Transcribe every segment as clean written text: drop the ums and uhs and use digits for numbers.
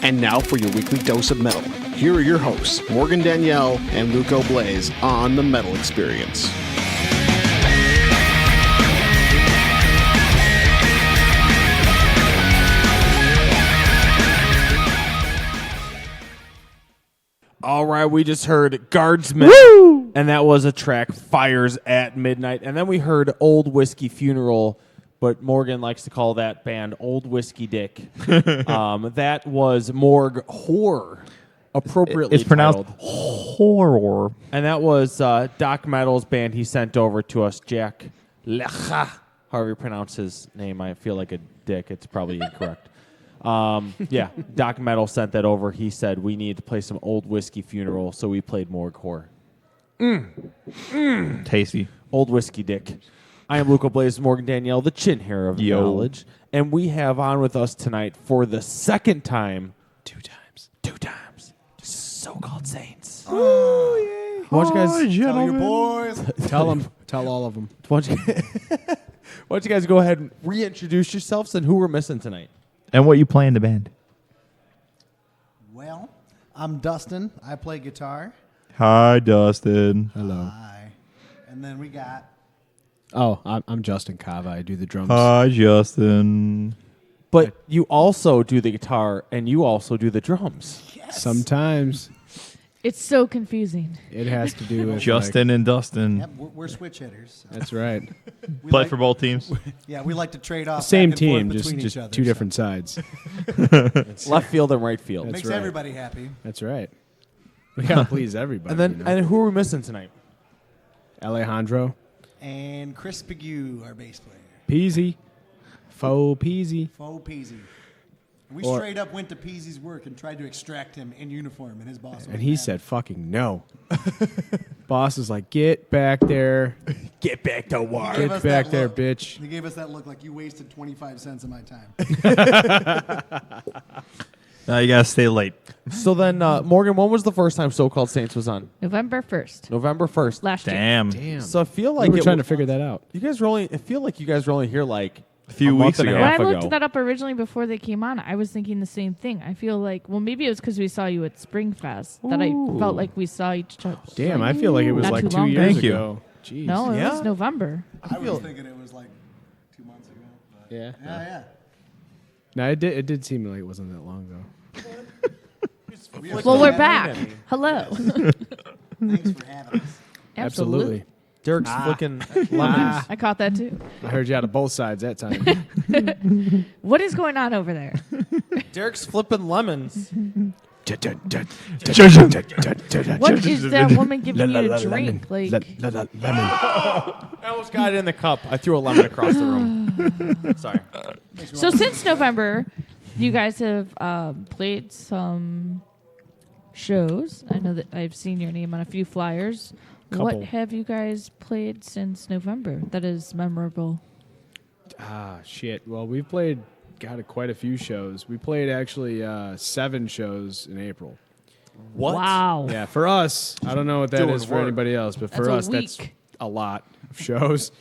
And now for your weekly dose of metal. Here are your hosts, Morgan Danielle and Luke O'Blaze on The Metal Experience. All right, we just heard Guardsman, and that was a track, Fires at Midnight. And then we heard Old Whiskey Funeral, but Morgan likes to call that band Old Whiskey Dick. That was Morgue Horror, appropriately It's pronounced titled. horror. And that was Doc Metal's band he sent over to us, Jack Lecha. However you pronounce his name, I feel like a dick. It's probably incorrect. Yeah, Doc Metal sent that over. He said we need to play some Old Whiskey Funeral, so we played Morgue Horror. Tasty. Old Whiskey Dick. I am Luke O'Blaze, Morgan Danielle, the chin hair of knowledge. And we have on with us tonight for the second time. Two times. So-called Saints. Oh, yeah. Why don't you guys... Tell your boys. Tell all of them. Why don't you guys go ahead and reintroduce yourselves and who we're missing tonight? And what you play in the band? Well, I'm Dustin. I play guitar. Hi, Dustin. Hello. Hi. And then we got... Oh, I'm Justin Cava. I do the drums. Hi, Justin. But you also do the guitar and you also do the drums. Yes. Sometimes It's so confusing. it has to do with Justin and Dustin. Yep, we're switch hitters. So That's right. we Play like- for both teams. Yeah, we like to trade off. Same back and forth team, between just each other, two so different sides. Left field and right field. That's Makes right. everybody happy. That's right. We gotta please everybody. And then you know? and who are we missing tonight? Alejandro, And Chris Pigou, our bass player. Peasy, Faux Peasy. Faux Peasy. We Or- straight up went to Peasy's work and tried to extract him in uniform, and his boss was And he mad. said, "Fucking no." Boss is like, "Get back there, Get back to work. Give get us back that there, look. bitch." He gave us that look like you wasted 25 cents of my time. Now you gotta stay late. So then, Morgan, when was the first time So-Called Saints was on? November 1st, November 1st. last year. Damn. Damn. So I feel we like were it trying to w- figure that out. you guys were only. I feel like you guys were only here like A few month weeks and a ago. When half I ago. looked that up originally before they came on, I was thinking the same thing. I feel like, well, maybe it was because we saw you at Springfest that I felt like we saw each other. Damn, I feel like it was Not like too 2 long years Thank you. ago. Jeez. No, it Yeah? was November. I was thinking it was like 2 months ago. But Yeah. yeah. No, it did seem like it wasn't that long ago. Well, we're back. Hello. Thanks for having us. Absolutely. Derek's flicking lemons. I caught that too. I heard you out of both sides that time. What is going on over there? Derek's flipping lemons. What is that woman giving you to drink? Like, I almost got it in the cup. I threw a lemon across the room. Sorry. so since November, you guys have played some shows. I know that I've seen your name on a few flyers. Couple. What have you guys played since November that is memorable? Shit. Well, we've played quite a few shows. We played actually 7 shows in April. What? Wow. Yeah, for us, I don't know what that Doing is for work. anybody else, but for That's us, a that's week. a lot of shows.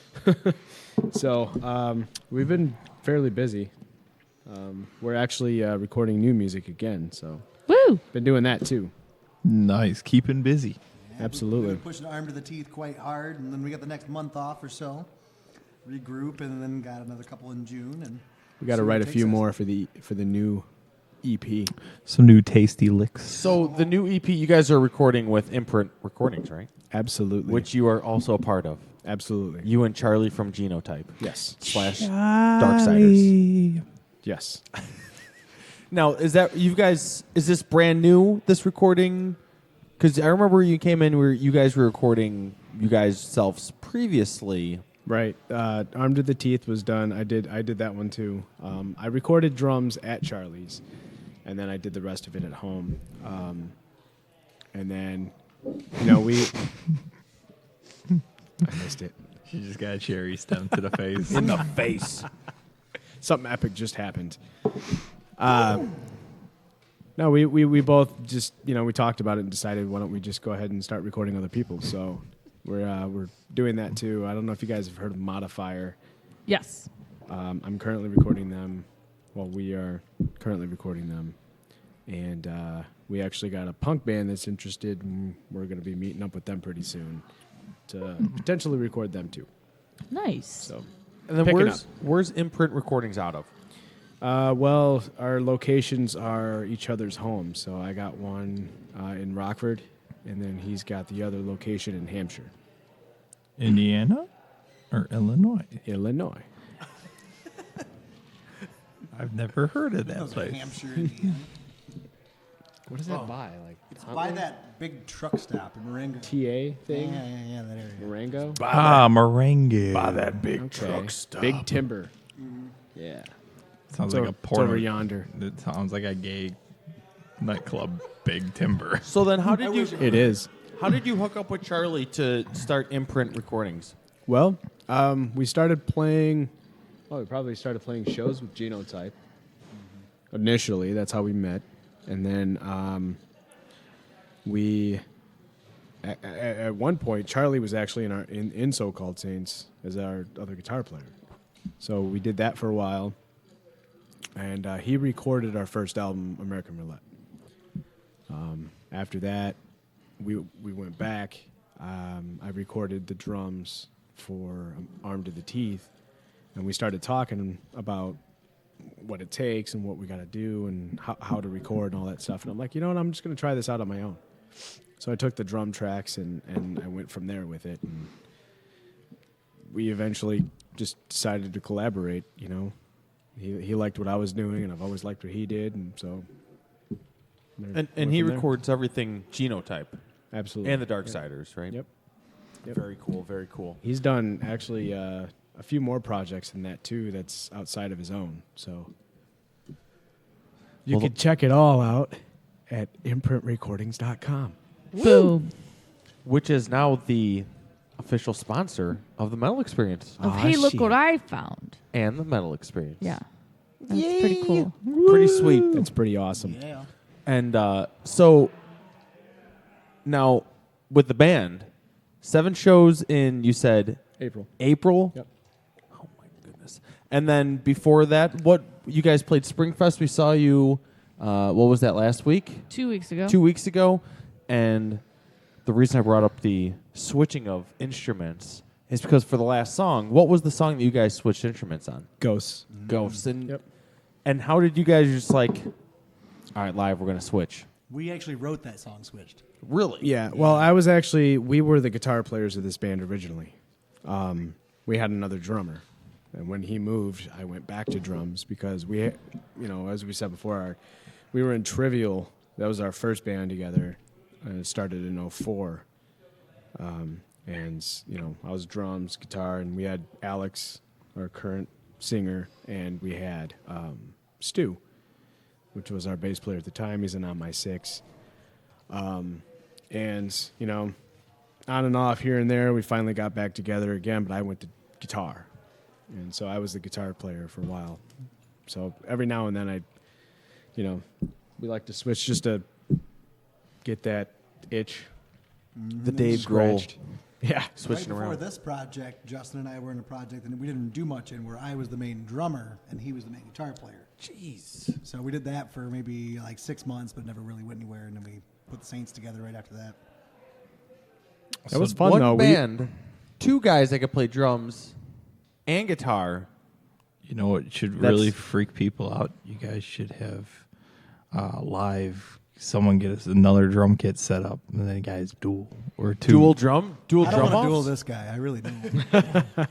So we've been fairly busy. We're actually recording new music again, so Woo! been doing that too. Nice. Keeping busy. Absolutely. We've been pushing arm to the teeth quite hard, and then we got the next month off or so. Regroup, and then got another couple in June. And We got to see where write it a few takes us. more for the new E EP. Some new tasty licks. So the new EP you guys are recording with Imprint Recordings, right? Absolutely. Which you are also a part of. Absolutely. You and Charlie from Genotype Yes. / Darksiders. Yes. Now, is this brand new, this recording? Because I remember you came in where you guys were recording you guys selves previously. Right. Armed to the Teeth was done. I did that one too. I recorded drums at Charlie's, and then I did the rest of it at home. And then, we. I missed it. She just got a cherry stem to the face. In the face. Something epic just happened. No, we both just we talked about it and decided why don't we just go ahead and start recording other people. So we're doing that too. I don't know if you guys have heard of Modifier. Yes. I'm currently recording them. Well, we are currently recording them and we actually got a punk band that's interested, and we're going to be meeting up with them pretty soon to potentially record them too. Nice. So, And then Picking where's Imprint Recordings out of? well, our locations are each other's homes. So I got one in Rockford, and then he's got the other location in Hampshire, Indiana or Illinois? Illinois. I've never heard of that Those are place. Hampshire, Indiana. What is that by? Like It's by that big truck stop in Marengo. TA Yeah, thing? yeah, that area. Marengo? Meringue. big Okay. Big Timber. Yeah. Sounds It's like a It's porno. over yonder. It sounds like a gay nightclub. Big Timber. So then, how did you It is. hook up with Charlie to start Imprint Recordings? Well, we started playing. Well, we probably started playing shows with Genotype. Initially, that's how we met, and then we. At one point, Charlie was actually in So-Called Saints as our other guitar player. So we did that for a while, and he recorded our first album, American Roulette. After that, we went back. I recorded the drums for Armed to the Teeth, and we started talking about what it takes and what we got to do and how to record and all that stuff. And I'm like, you know what? I'm just going to try this out on my own. So I took the drum tracks and I went from there with it. And we eventually just decided to collaborate, you know. He liked what I was doing, and I've always liked what he did, and so. And went he from there. records everything Genotype Absolutely. and the Darksiders, right? Yep. Yep. Very cool. Very cool. He's done actually a few more projects than that too. That's outside of his own. So you Well, could check it all out at imprintrecordings.com. Boom. Which is now the official sponsor of the Metal Experience Of Ah, hey, look shit. what I found. and the Metal Experience. Yeah. That's pretty cool. Pretty sweet. That's pretty awesome. Yeah. And so now with the band, 7 shows in, you said, April. April? Yep. Oh, my goodness. And then before that, what you guys played Springfest. We saw you, what was that, last week? 2 weeks ago. 2 weeks ago. And the reason I brought up the switching of instruments is because for the last song, what was the song that you guys switched instruments on? Ghosts. Ghosts. And, Yep. and how did you guys just like, all right, live, we're going to switch? We actually wrote that song, Switched. Really? Yeah. Well, we were the guitar players of this band originally. We had another drummer. And when he moved, I went back to drums because as we said before, we were in Trivial. That was our first band together. And it started in 2004. And, I was drums, guitar, and we had Alex, our current singer, and we had Stu, which was our bass player at the time. He's in On My Six. And, on and off here and there, we finally got back together again, but I went to guitar. And so I was the guitar player for a while. So every now and then we like to switch just to get that itch The Dave Grohl scratched. Yeah. switching Right before around. this project, Justin and I were in a project that we didn't do much in, where I was the main drummer and he was the main guitar player. Jeez. So we did that for maybe like 6 months, but never really went anywhere. And then we put the Saints together right after that. That was fun, One though. band, 2 guys that could play drums and guitar. You know what should That's- really freak people out? You guys should have live. Someone get us another drum kit set up, and then guys duel or two. Dual drum I don't drum want to duel offs? this guy. I really don't.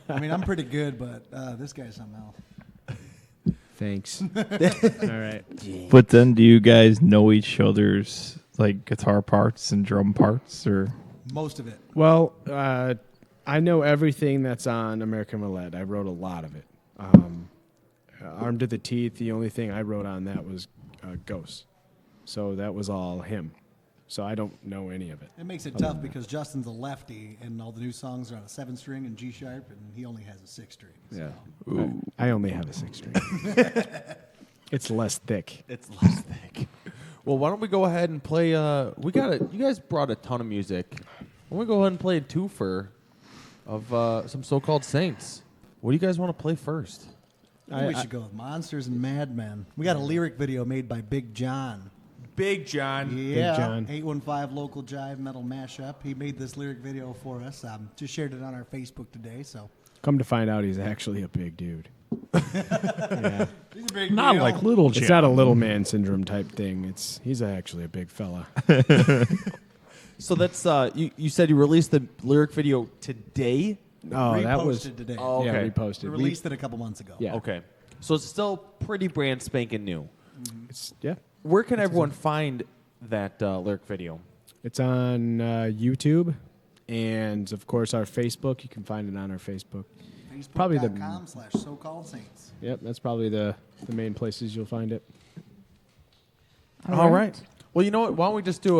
I mean, I'm pretty good, but this guy's something else. Thanks. All right. But then, do you guys know each other's like guitar parts and drum parts, or Most of it. Well, I know everything that's on American Roulette. I wrote a lot of it. Armed to the Teeth, the only thing I wrote on that was Ghosts. So that was all him. So I don't know any of it. It makes it tough because Justin's a lefty, and all the new songs are on a 7-string and G sharp, and he only has a 6-string. So. Yeah. I only have a 6-string. It's less thick. It's less thick. Well, why don't we go ahead and play? You guys brought a ton of music. Why don't we go ahead and play a twofer of some So-Called Saints? What do you guys want to play first? I think we should go with Monsters and Madmen. We got a lyric video made by Big John. Big John. Yeah, John. 815 Local Jive Metal Mashup. He made this lyric video for us. Just shared it on our Facebook today. So Come to find out, he's actually a big dude. Yeah. he's a big Not deal. like little Jim. It's not a little man syndrome type thing. He's actually a big fella. So that's you said you released the lyric video today? Oh, that was Reposted today. Oh, yeah, okay. reposted. We released it a couple months ago. Yeah. Okay. So it's still pretty brand spanking new. Yeah. Where can everyone find that lyric video? It's on YouTube, and of course our Facebook. You can find it on our Facebook. Probably the- Facebook.com/so-called saints. Yep, that's probably the main places you'll find it. All right. Well, you know what? Why don't we just do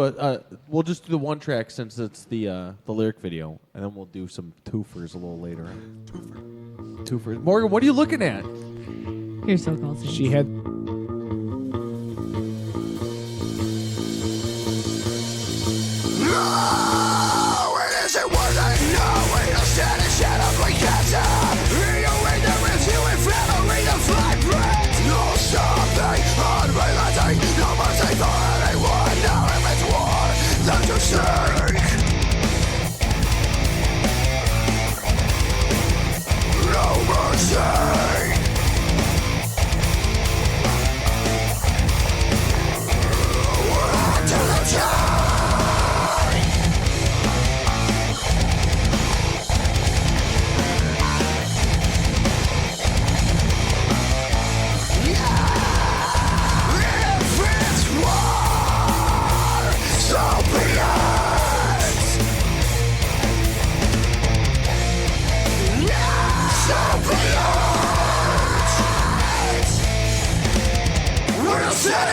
we'll just do the one track since it's the lyric video, and then we'll do some twofers a little later. Twofers. Morgan, what are you looking at? Here's so-called saints. She had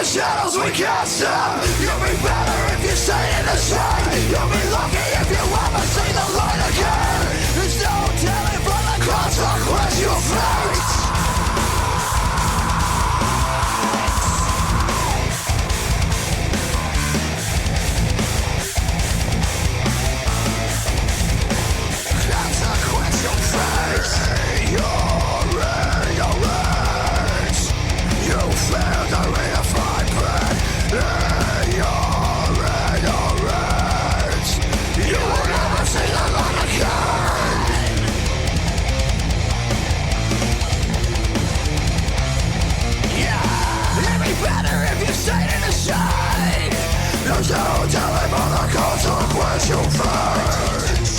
shadows we cast up. You'll be better if you stay in the shade. You'll be lucky if you ever see the light again. There's no telling for the consequence you'll face. Consequence you'll face. You're in your race. You failed to redefine bread. You're in your race. You will never see the light again. Yeah, it'd be better if you stayed in the shade. There's no telling for the consequence you'll face.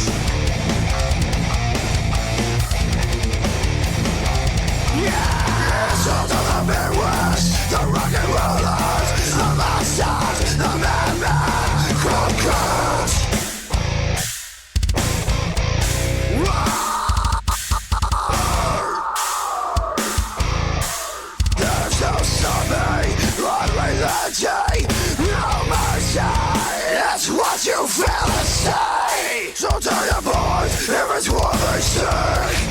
Yeah, so to the Midwest, the rock and rollers, the masters, the madman, conquered. There's no stopping, unrelenting, no mercy. That's what you feel to say. So tell your boys if it's what they say.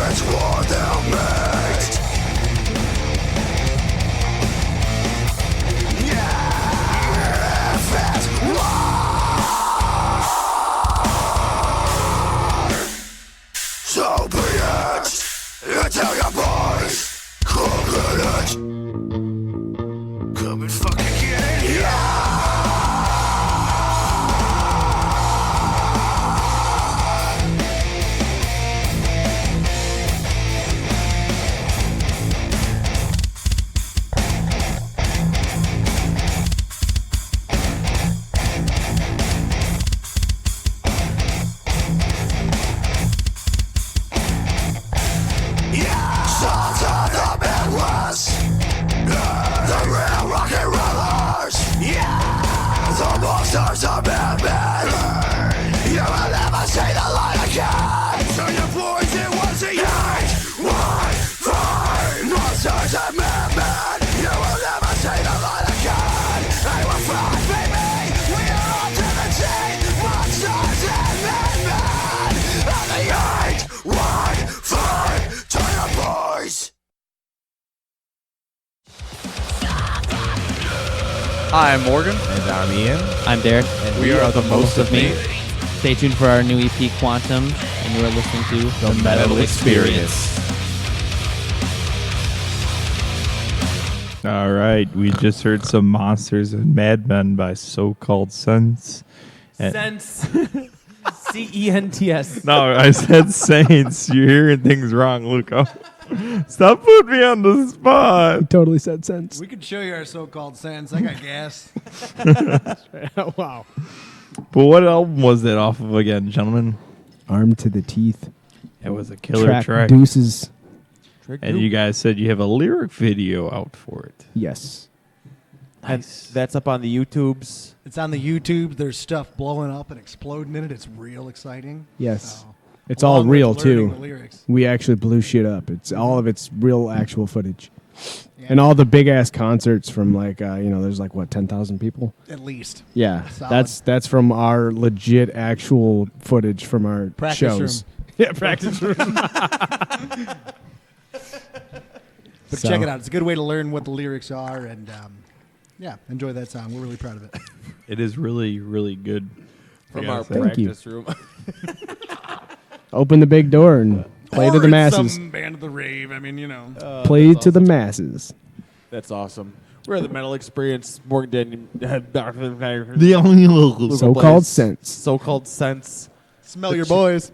It's what they'll make. Yeah, if it's war, so be it. You tell your boys, come get it. Come and fucking get it, yeah. Sons of the Midwest, the real rock and rollers, the monsters of madmen. You will never see the light again. So your boys, it was the 8-1-5 monsters of madmen. You will never see the light again. They will fight, baby. We are on to the team. Monsters and madmen. On the 8-1-5. Tell your boys. Hi, I'm Morgan. And I'm Ian. I'm Derek. And we are the Most of Me. Stay tuned for our new EP, Quantum, and you are listening to The Metal Experience. All right, we just heard some Monsters and Madmen by So-Called Sense. Sense. CENTS. No, I said Saints. You're hearing things wrong, Luca. Stop putting me on the spot. Totally said sense. We could show you our so-called sense. I got gas. Wow. But what album was that off of again, gentlemen? Armed to the teeth. It was a killer track. Deuces. And you guys said you have a lyric video out for it. Yes. Nice. That's up on the YouTubes. It's on the YouTube. There's stuff blowing up and exploding in it. It's real exciting. Yes. So, It's all along with real learning too. the lyrics. We actually blew shit up. It's all of it's real actual footage. Yeah. And all the big ass concerts from like there's like what 10,000 people. At least. Yeah, Solid. that's from our legit actual footage from our Practice shows. Yeah, practice room. But So- check it out. It's a good way to learn what the lyrics are, and enjoy that song. We're really proud of it. It is really, really good. From I our gotta say. Thank you. practice room. Open the big door and play to the masses. Some band of the rave. I mean, Play that's to the awesome. masses. That's awesome. We're the Mental Experience. Morgan The only local. So-called sense. So-called sense. Smell your boys.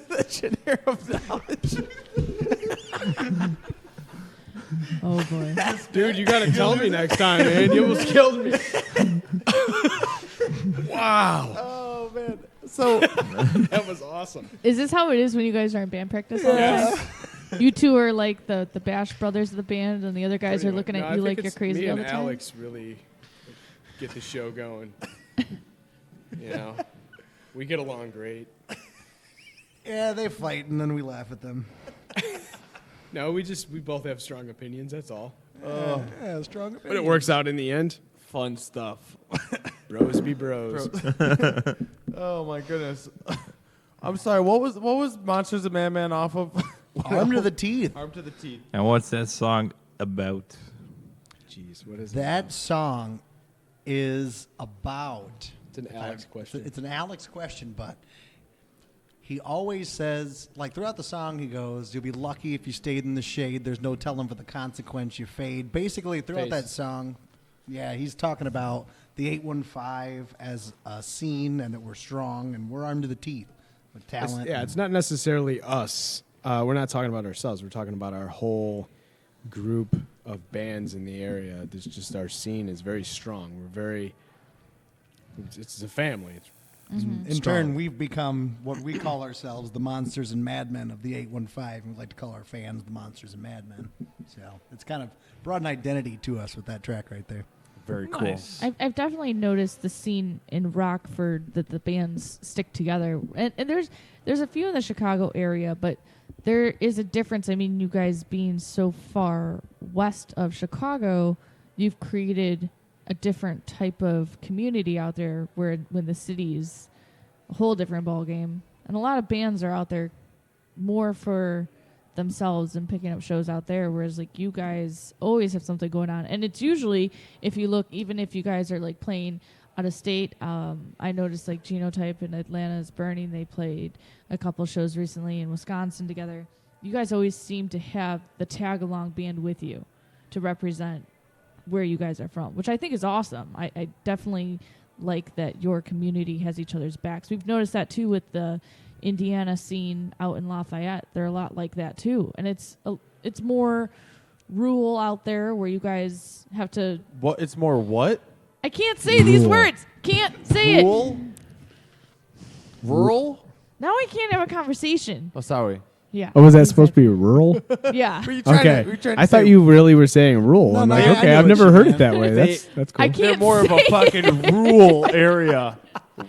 The generic knowledge. Oh boy. Dude, you gotta tell me next time, man. You almost killed me. Oh man. So That was awesome. Is this how it is when you guys are in band practice all the time? You two are like the Bash brothers of the band, and the other guys are looking at you like you're crazy me all and the time. Alex really get the show going. We get along great. Yeah, they fight, and then we laugh at them. No, we both have strong opinions. That's all. Yeah, strong But it works out in the end. fun stuff. Bros be bros. Oh my goodness. I'm sorry. What was Monsters of Madman off of? Armed to the teeth. Arm to the teeth. And what's that song about? Jeez, what is That song is about. It's an Alex question. It's an Alex question, but he always says, like throughout the song, he goes, "You'll be lucky if you stayed in the shade. There's no telling for the consequence you fade." Basically, throughout that song, yeah, he's talking about the 815 as a scene and that we're strong and we're armed to the teeth with talent. It's not necessarily us. We're not talking about ourselves. We're talking about our whole group of bands in the area. This just our scene is very strong. It's a family. In turn, we've become what we call ourselves the Monsters and Madmen of the 815. We like to call our fans the Monsters and Madmen. So it's kind of brought an identity to us with that track right there. Very cool. I've definitely noticed the scene in Rockford that the bands stick together, and there's a few in the Chicago area, but there is a difference. I mean, you guys being so far west of Chicago, you've created a different type of community out there where when the city's a whole different ballgame, and a lot of bands are out there more for themselves and picking up shows out there, whereas like you guys always have something going on, and it's usually, if you look, even if you guys are like playing out of state, I noticed like Genotype in Atlanta's Burning, they played a couple shows recently in Wisconsin together. You guys always seem to have the tag along band with you to represent where you guys are from, which I think is awesome. I definitely like that your community has each other's backs. We've noticed that too with the Indiana scene out in Lafayette. They're a lot like that too, and it's more rural out there where you guys have to. What? It's more what? I can't say these words. Can't say it. Rural? Now I can't have a conversation. Oh, sorry. Yeah. Oh, was that supposed to be rural? Yeah. Okay. I thought you really were saying rural. No, I'm no, like, I okay, knew I've what never you heard it meant. that way. That's cool. I They're can't more of a say it. fucking rural area.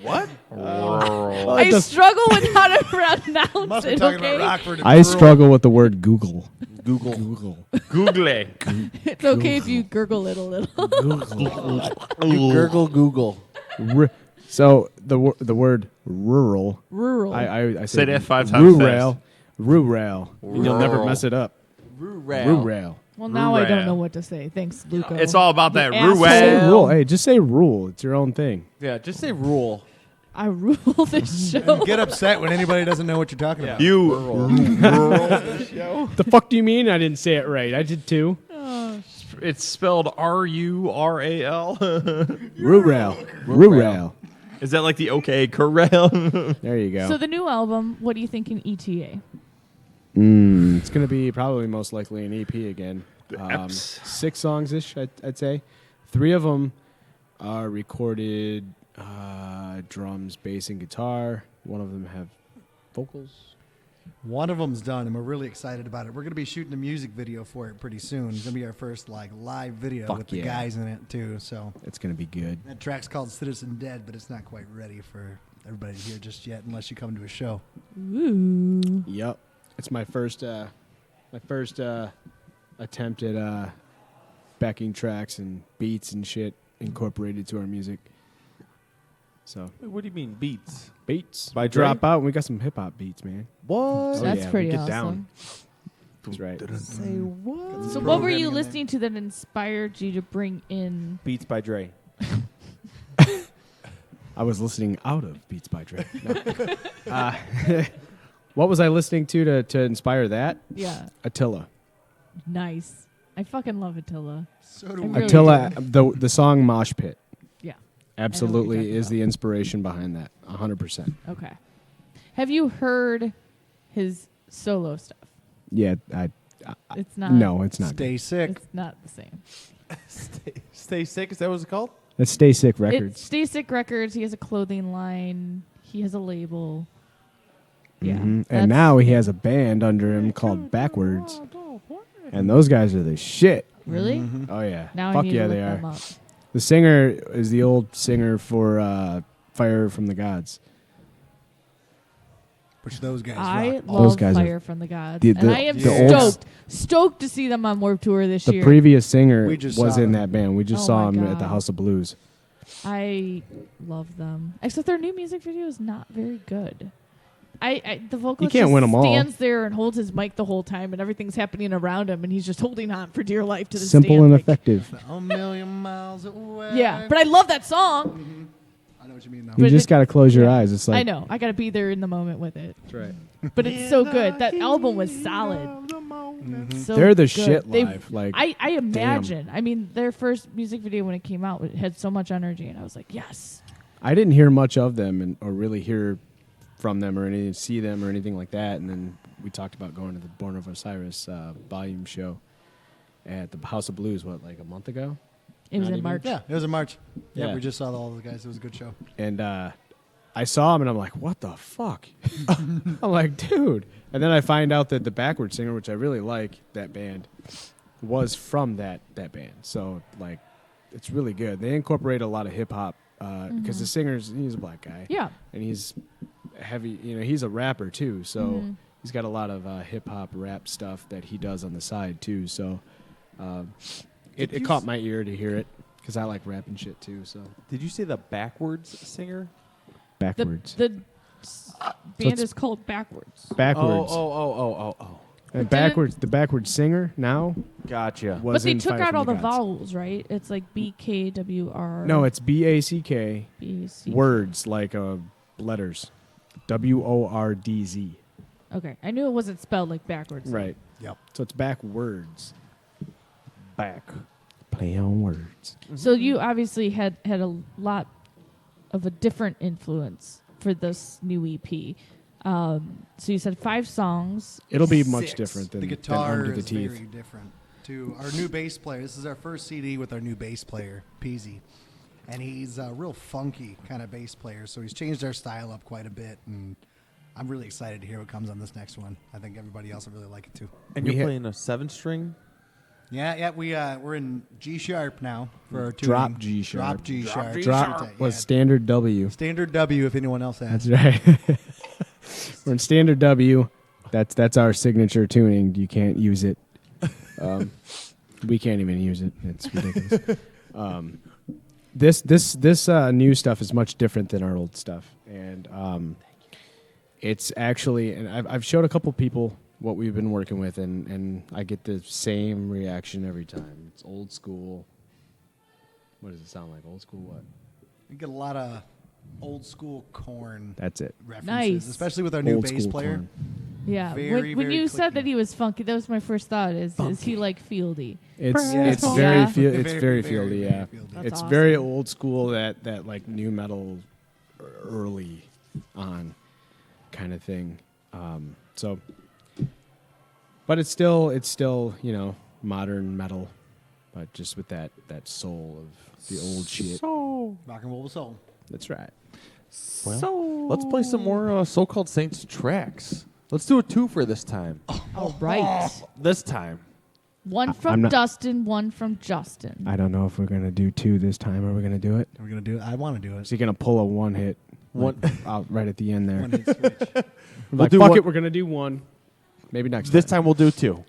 What? Well, I it does- struggle with how to pronounce Must be it. talking Okay. about Rockford. And I rural. struggle with the word Google. Google. Google it. It's okay if you gurgle it a little. You gurgle Google. So the word rural. Rural. I Say that 5 times rural. Rural. And you'll never Rural. mess it up. Rural. Rural. well, now I don't Rural. know what to say. Thanks, Luca. It's all about that asshole. Say rural. rural. Hey, just say rural. It's your own thing. Yeah, just say rural. I rule this show. And get upset when anybody doesn't know what you're talking about. The fuck do you mean I didn't say it right? I did too. It's spelled Rural. Rural. Rural. Is that like the OK Corral? There you go. So the new album, what do you think in ETA? It's going to be probably most likely an EP again. Eps. 6 songs-ish, I'd say. 3 of them are recorded drums, bass, and guitar. One of them have vocals. One of them's done, and we're really excited about it. We're going to be shooting a music video for it pretty soon. It's going to be our first live video Fuck with the yeah. guys in it too. So It's going to be good. that track's called Citizen Dead, but it's not quite ready for everybody to hear just yet, unless you come to a show. Ooh. Yep. It's my first attempt at backing tracks and beats and shit incorporated to our music. So What do you mean beats? beats By Dre? drop out and we got some hip hop beats, man. What? Oh, That's yeah, we pretty get awesome. down. That's right. Say what? So what were Programming you in there. listening to that inspired you to bring in? Beats by Dre. I was listening out of Beats by Dre. No. What was I listening to inspire that? Yeah, Attila. nice. I fucking love Attila. So do I we. really Attila, do. the song Mosh Pit Yeah. absolutely talking is about. the inspiration behind that. 100%. Okay. Have you heard his solo stuff? Yeah, It's not. no, it's not. Stay sick. It's not the same. Stay sick. Is that what it's called? That's Stay Sick It's Records. Stay Sick Records. He has a clothing line. He has a label. Yeah. Mhm. that's- And now he has a band under him called Backwards. And those guys are the shit. Really? Oh, yeah. Now I Fuck need yeah, to look they them are. up. The singer is the old singer for Fire from the Gods. Which those guys I rock. love Those guys are- Fire from the Gods, The- and the- I am the old- stoked to see them on Warped Tour this The year. previous singer We just was saw in them. that band. We just Oh saw my him at the God. House of Blues. I love them, except their new music video is not very good. The vocalist can't just win 'em all. stands there and holds his mic the whole time, and everything's happening around him, and he's just holding on for dear life to the Simple stand, and like- effective. A million miles away. Yeah, but I love that song. I know what you mean now. You But just it- got to close your yeah. eyes. It's like I know. I got to be there in the moment with it. That's right. But it's so good. That album was solid. So They're the good. shit They- live. Like I imagine. I mean, their first music video when it came out it had so much energy, and I was like, yes. I didn't hear much of them or really hear from them or anything, see them or anything like that. And then we talked about going to the Born of Osiris volume show at the House of Blues, like a month ago? It was Not in even- March. Yeah, it was in March. Yeah, Yeah. we just saw all the guys. It was a good show. And I saw him and I'm like, what the fuck? I'm like, dude. And then I find out that the Backward singer, which I really like, that band, was from that band. So, like, it's really good. They incorporate a lot of hip hop because the singer's, he's a black guy. Yeah. And he's heavy, he's a rapper too. So Mhm. he's got a lot of hip hop rap stuff that he does on the side too. So it caught my ear to hear it because I like rap and shit too. So Did you say the backwards singer? Backwards. The band it's- is called Backwards. Backwards. Oh. And But backwards. The backwards singer now Gotcha. was But they in took Fire out from all the Gods. vowels, right? It's like BKWR. No, it's BACK BC. words like letters. WORDZ. Okay, I knew it wasn't spelled like backwards. Right. Yep. So it's backwards. Back. Play on words. So you obviously had a lot of a different influence for this new EP. So you said 5 songs. It'll be much 6. different than the than guitar Under the is Teeth. very different. To our new bass player. This is our first CD with our new bass player, Peasy, and he's a real funky kind of bass player. So he's changed our style up quite a bit, and I'm really excited to hear what comes on this next one. I think everybody else will really like it too. And We you're ha- playing a 7-string? Yeah, we're in G sharp now for our tuning. Drop G sharp. Drop G sharp. Drop Yeah. was standard W. Standard W if anyone else has. That's right. We're in standard W. That's our signature tuning. You can't use it. We can't even use it. It's ridiculous. This new stuff is much different than our old stuff, and it's actually. And I've showed a couple people what we've been working with, and I get the same reaction every time. It's old school. What does it sound like? Old school what? We get a lot of old school Corn That's it. references, Nice. especially with our new Old bass school player. Korn. Yeah. Very, when very you said clicky. that he was funky, that was my first thought. Is he like Fieldy? It's Yeah. it's Yeah. very feel Very, it's very very, fieldy. very Yeah, fieldy. That's it's awesome. very old school. That like new metal early on kind of thing. So, but it's still modern metal, but just with that soul of the old shit. Rock and roll with soul. That's right. Well, let's play some more so-called Saints tracks. Let's do a two for this time. All right. This time. One I'm from not- Dustin, one from Justin. I don't know if we're gonna do two this time. Are we gonna do it? We're gonna do it. I want to do Is it. he gonna pull a one hit? One. Out right at the end there. One hit switch. Like, do fuck one- it, we're gonna do one. Maybe next This time we'll do two.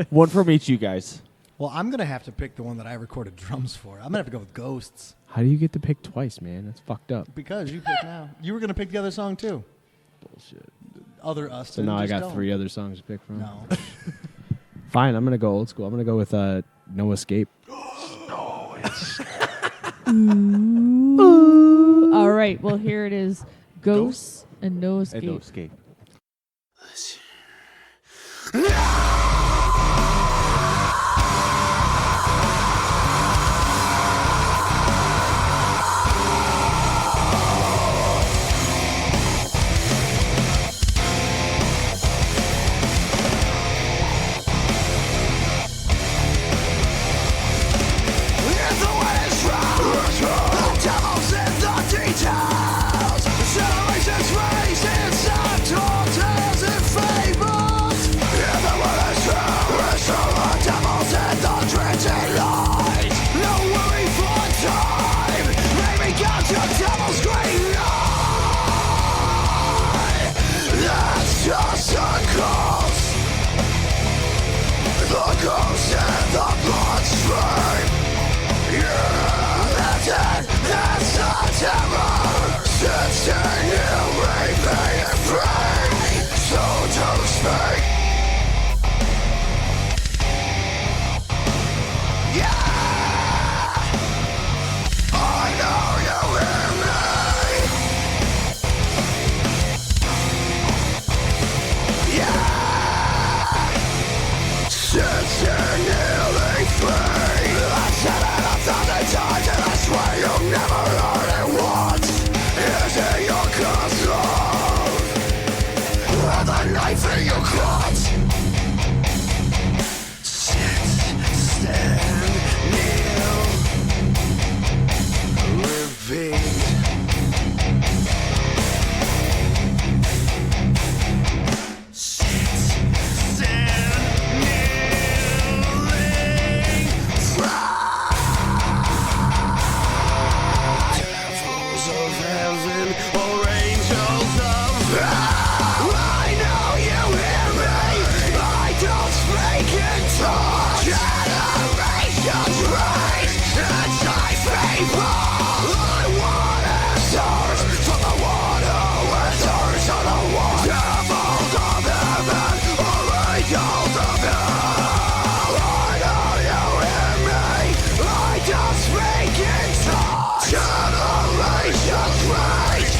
One from each you guys. Well, I'm gonna have to pick the one that I recorded drums for. I'm gonna have to go with Ghosts How do you get to pick twice, man? That's fucked up. because you pick now. You were gonna pick the other song too. Bullshit. Other us. So now I got three other songs to pick from. No. Fine, I'm gonna go old school. I'm gonna go with No Escape. All right. Well, here it is. Ghosts and No Escape. And no escape. If the way is wrong, the devil's in the details. Generations raised in some tortures and fables. If the way is wrong, the devil's in the dreaded light. No worry for time, maybe God's your devil's green eye. That's just a ghost. The ghost and the bloodstream. That's it, that's the terror. Sitting here, raving and free, so to speak. Yeah, I know you hear me. Yeah, sitting nearly free. I said it 1,000 times and I swear you've never heard it once. Is it your control? Or the knife in your clutch? Sit, stand, kneel, repeat. Sit, stand, kneeling, devils of heaven or angels of hell. I know you hear me. I don't speak in tongues. Generations raised anti-people. I want answers from the one who answers on the one. Devils of heaven or angels of hell. I know you hear me. I don't speak in tongues. Generations raised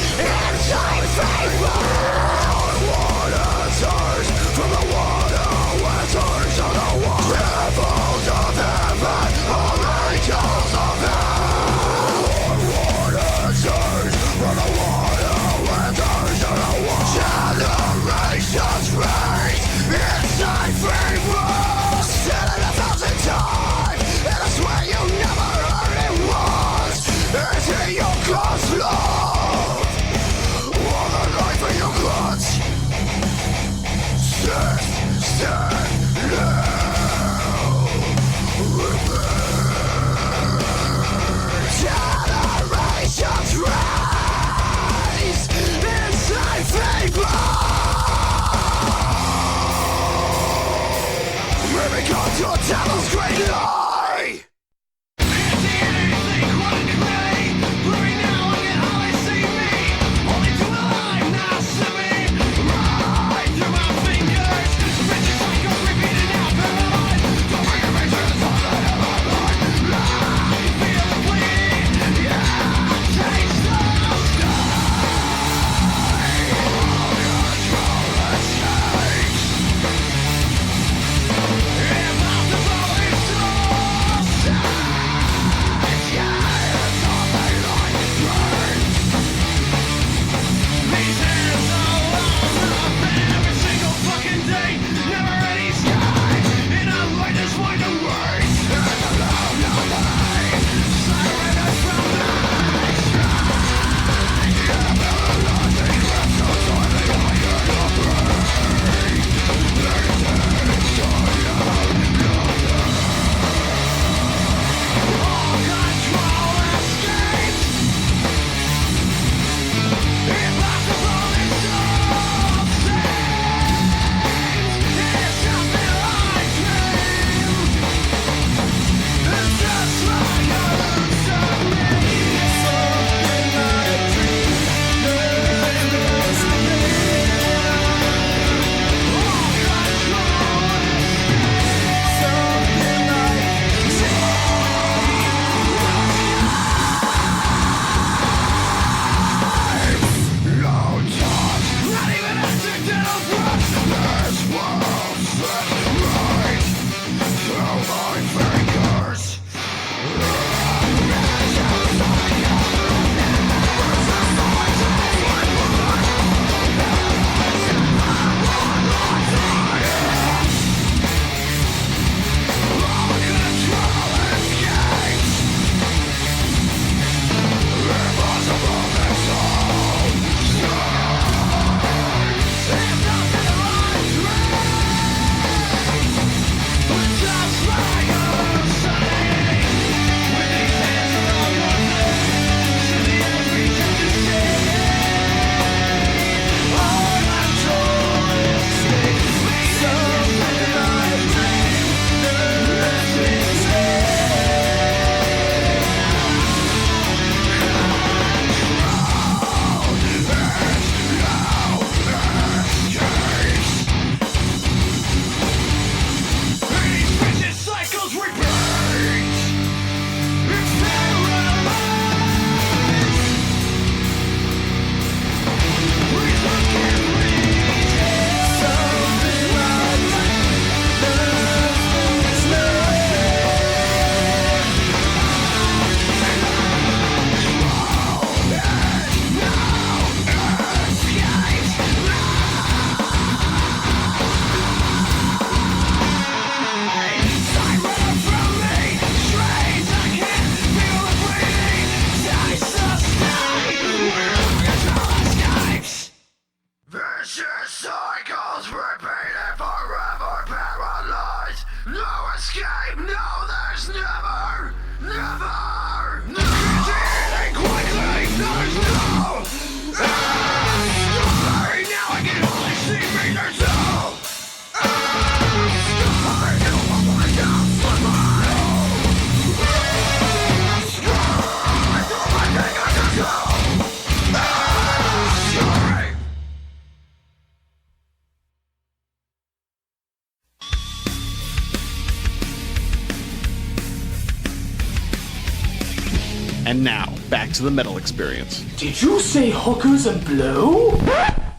Now, back to the metal experience. Did you say hookers and blow?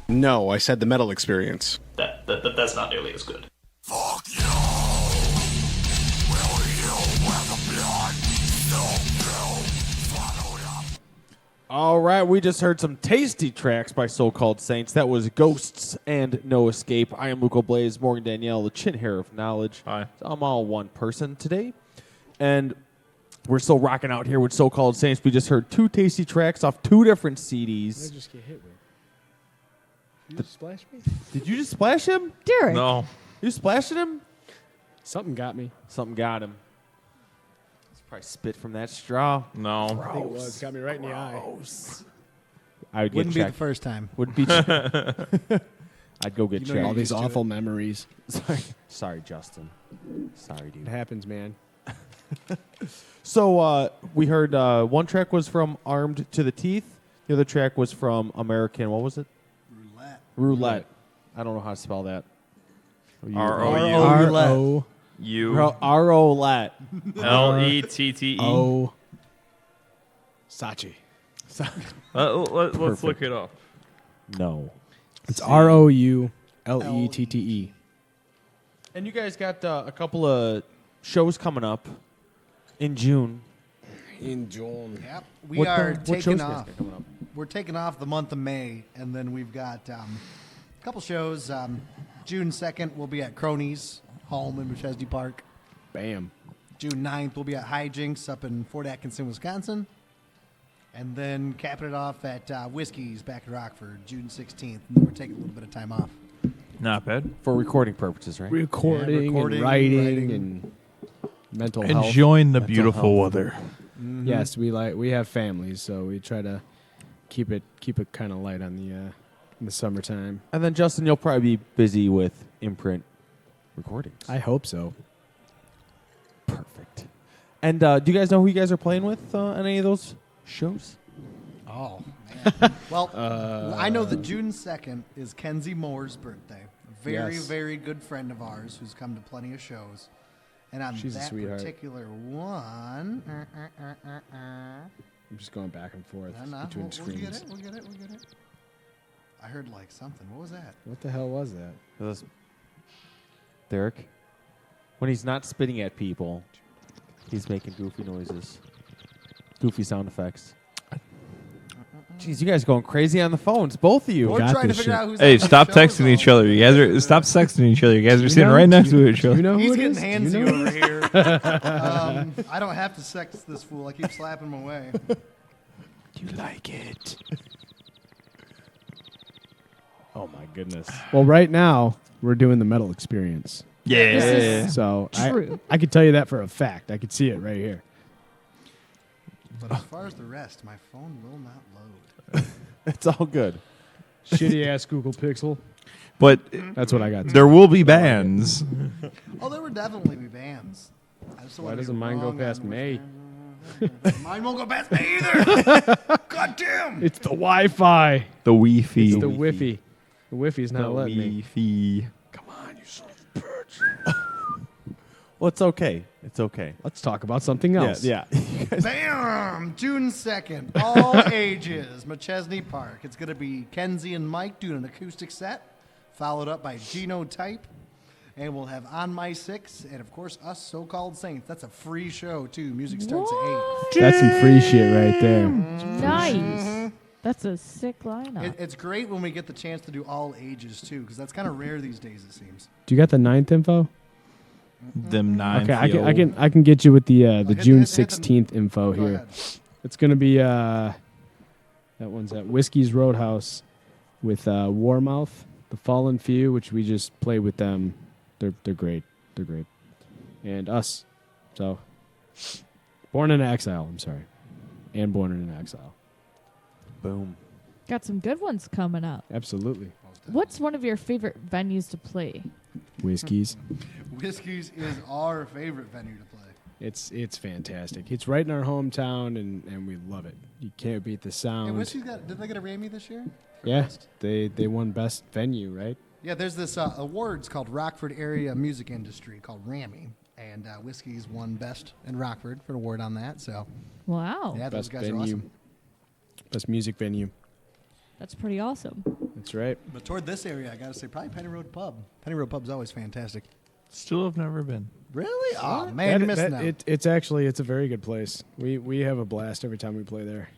No, I said the metal experience. That's not nearly as good. Fuck you. Will you wear the blood? All right, we just heard some tasty tracks by So-Called Saints. That was Ghosts and No Escape. I am Luco Blaze, Morgan Danielle, the chin hair of knowledge. Hi. So I'm all one person today. And we're still rocking out here with So-Called Saints. We just heard 2 tasty tracks off 2 different CDs. just get hit with? Did you splash me? Did you just splash him? Derek. No. You splashing him? Something got me. Something got him. He's probably spit from that straw. No. I think it was. Got me right in the eye. I would get Wouldn't be the checked. first time. Wouldn't be. I'd go get You know checked. All these used to awful it. memories. Sorry, Justin. Sorry, dude. It happens, man. So we heard one track was from Armed to the Teeth. The other track was from American. What was it? Roulette. I don't know how to spell that. R-O-U. R-O-Let. L-E-T-T-E. Sachi. Let's look it up. No. It's ROULETTE. And you guys got a couple of shows coming up in June. In June. Yep. We What are shows you taking guys off. got coming up? We're taking off the month of May, and then we've got a couple shows. June 2nd, we'll be at Cronies Home in Machesney Park. Bam. June 9th, we'll be at Hijinks up in Fort Atkinson, Wisconsin. And then capping it off at Whiskey's back in Rockford, June 16th. And then we're taking a little bit of time off. Not bad. For recording purposes, right? Recording and writing and mental health. Enjoying the Mental beautiful health. weather. Yes, we have families, so we try to keep it kind of light on the in the summertime. And then, Justin, you'll probably be busy with imprint recordings. I hope so. Perfect. And do you guys know who you guys are playing with on any of those shows? Oh, man. Well, I know that June 2nd is Kenzie Moore's birthday. A very, Yes. very good friend of ours who's come to plenty of shows. And on She's a that sweetheart. particular one, I'm just going back and forth no, between we'll screens. get it. We'll get it. I heard like something. What was that? What the hell was that? Those- Derek? When he's not spitting at people, he's making goofy noises. Goofy sound effects. Jeez, you guys going crazy on the phones, both of you. We're got trying to this figure shit. out who's Hey, on the stop show, texting each though. other. You guys are stop sexting each other. You guys are sitting know- right next do to you- each do other. You know who He's it getting is? handsy Do you know? over here. I don't have to sex this fool. I keep slapping him away. You like it? Oh, my goodness. Well, right now we're doing the metal experience. Yeah. This is So True. I could tell you that for a fact. I could see it right here. But as far as the rest, my phone will not load. It's all good. Shitty ass Google Pixel. But That's what I got. there will be bands. Oh, there would definitely be bands. I just don't Why wanna be doesn't mine go wrong past on which May? band. Mine won't go past me either. God damn. It's the Wi-Fi. The Wi-Fi. It's the Wi-Fi. The Wi-Fi's not letting me. Wi-Fi. Well, it's okay. It's okay. Let's talk about something else. Yeah. Bam! June 2nd, all ages, Machesney Park. It's going to be Kenzie and Mike doing an acoustic set, followed up by Genotype. And we'll have On My Six, and of course, us so-called Saints. That's a free show, too. Music starts at 8. That's some free shit right there. Nice. That's a sick lineup. It's great when we get the chance to do all ages, too, because that's kind of rare these days, it seems. Do you got the 9th info? Them nine. Okay, I can get you with the hit June the- 16th info Go here. ahead. It's gonna be that one's at Whiskey's Roadhouse with Warmouth, The Fallen Few, which we just played with them. They're great. They're great. And us. So Born in Exile, I'm sorry. And Born in Exile. Boom. Got some good ones coming up. Absolutely. What's one of your favorite venues to play? Whiskey's. Whiskey's is our favorite venue to play. It's fantastic. It's right in our hometown and we love it. You can't beat the Hey, sound. Whiskey's did they get a Rammy this year? For Yeah. best? They won best venue, right? Yeah, there's this awards called Rockford Area Music Industry called Rammy, And Whiskey's won best in Rockford for an award on that. So, Wow. yeah, those Best guys are venue. awesome. Best music venue. That's pretty awesome. That's right. But toward this area, I got to say, probably Penny Road Pub. Penny Road Pub's always fantastic. Still have never been. Really? Oh, man, you're missing out. It's a very good place. We have a blast every time we play there.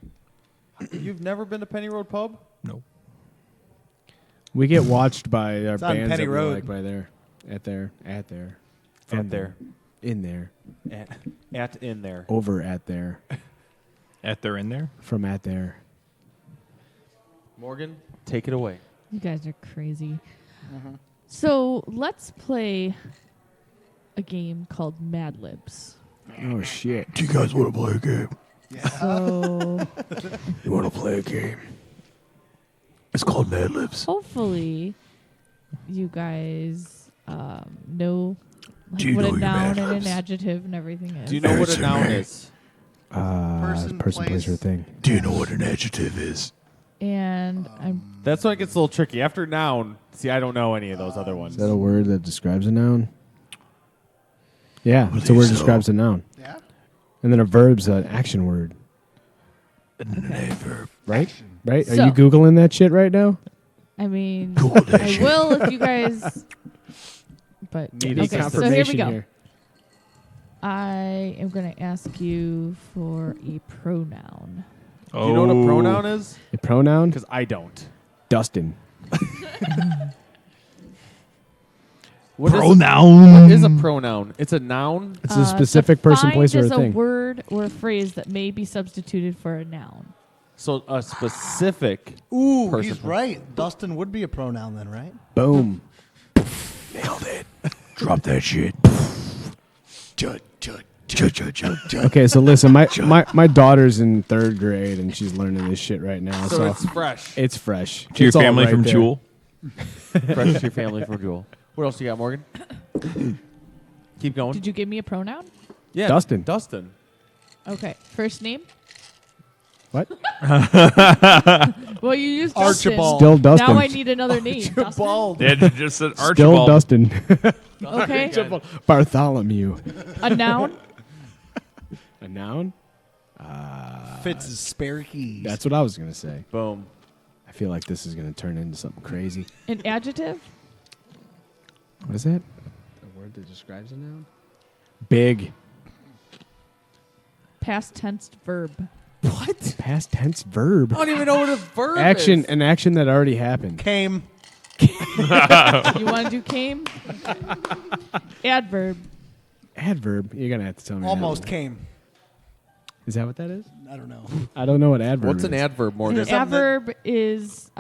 You've never been to Penny Road Pub? No. We get watched by our It's on bands Penny that we Road. like by there. At there. At From there. In there. At in there. Over at there. At they're in there? From at there. Morgan, take it away. You guys are crazy. So let's play a game called Mad Libs. Oh shit. Do you guys want to play a game? So You want to play a game? It's called Mad Libs. hopefully you guys know like, Do you what know a your noun Mad and an Libs? adjective and everything is. Do you know what a Answer noun me. is? Person, Person, place, or place. thing. Do you know what an adjective is? And I'm That's why it gets a little tricky. After noun, see, I don't know any of those other ones. Is that a word that describes a noun? Yeah, it's a believe word that so. describes a noun. Yeah? And then a verb's an action word. An adverb. Right? Right? Are So- you Googling that shit right now? I mean Google that I shit. will if you guys but Need okay, a so here we confirmation go. here. I am going to ask you for a pronoun. Do you know what a pronoun is? A pronoun? Because I don't. Dustin. What Pronoun. is a pronoun? It's a noun. It's a specific person, place, or a defined as thing. a word or a phrase that may be substituted for a noun. So a specific. Ooh, Person. he's right. Dustin would be a pronoun then, right? Boom. Nailed it. Drop that shit. Chut, chut, chut, chut, chut, chut. Okay, so listen, my daughter's in 3rd grade and she's learning this shit right now. So So, it's fresh. it's fresh. To your It's all family right from there. Jewel? Fresh to your family from Jewel. What else you got, Morgan? Keep going. Did you give me a pronoun? Yeah, Dustin. Dustin. Okay. First name? What? Well, you used Dustin. Archibald. Still Dustin. Now I need another name. Dustin? Dad just said Still Archibald. Dustin. Okay. Bartholomew. A noun? A noun? Fits his spare keys. That's what I was going to say. Boom. I feel like this is going to turn into something crazy. An adjective? What is that? A word that describes a noun? Big. Past tense verb. What? Past tense verb. I don't even know what a verb Action. is. An action that already happened. Came. You want to do came? Adverb. Adverb. You're going to have to tell me. Almost that. came. Is that what that is? I don't know. I don't know what adverb What's is. an adverb, Morgan? An adverb is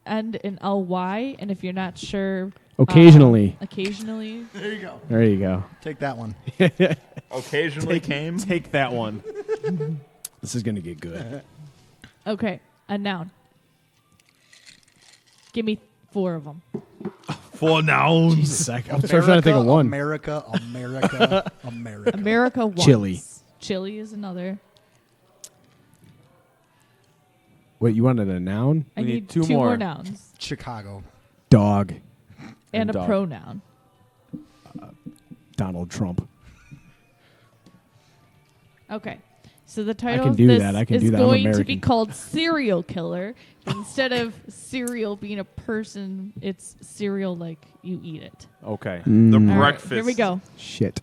end in ly, and if you're not sure, Occasionally. occasionally. There you go. There you go. Take that one. Occasionally came. Take that one. This is going to get good. Okay, a noun. Give me 4 of them. For nouns. Jesus, I'm trying to think of one. America, America, America. America once. Chili. Chili is another. Wait, you wanted a noun? I We need need 2 2 more more. nouns Chicago. Dog. and a dog. pronoun. Donald Trump. Okay. So the title can of do this that. I can is do that. I'm going to be American. called Serial Killer. Instead of cereal being a person, it's cereal like you eat it. Okay. The All right, breakfast. here we go. Shit.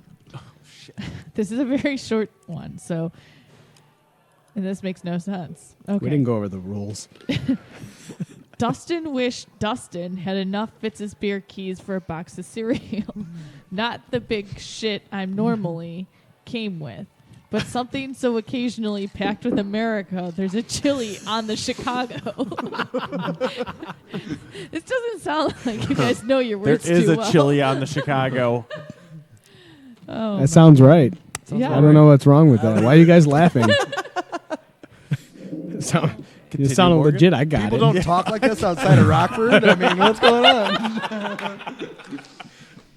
This is a very short one, so and this makes no sense. Okay. We didn't go over the rules. Dustin wished Dustin had enough Fitz's beer keys for a box of cereal. Not the big shit I'm normally came with, but something so occasionally packed with America, there's a chili on the Chicago. This doesn't sound like you guys know your There words is too a well. chili on the Chicago. Oh, That sounds right. yeah. I don't know what's wrong with that. Why are you guys laughing? You Continue, sounded Morgan. legit. I got People it. don't talk like this outside of Rockford. I mean, what's going on?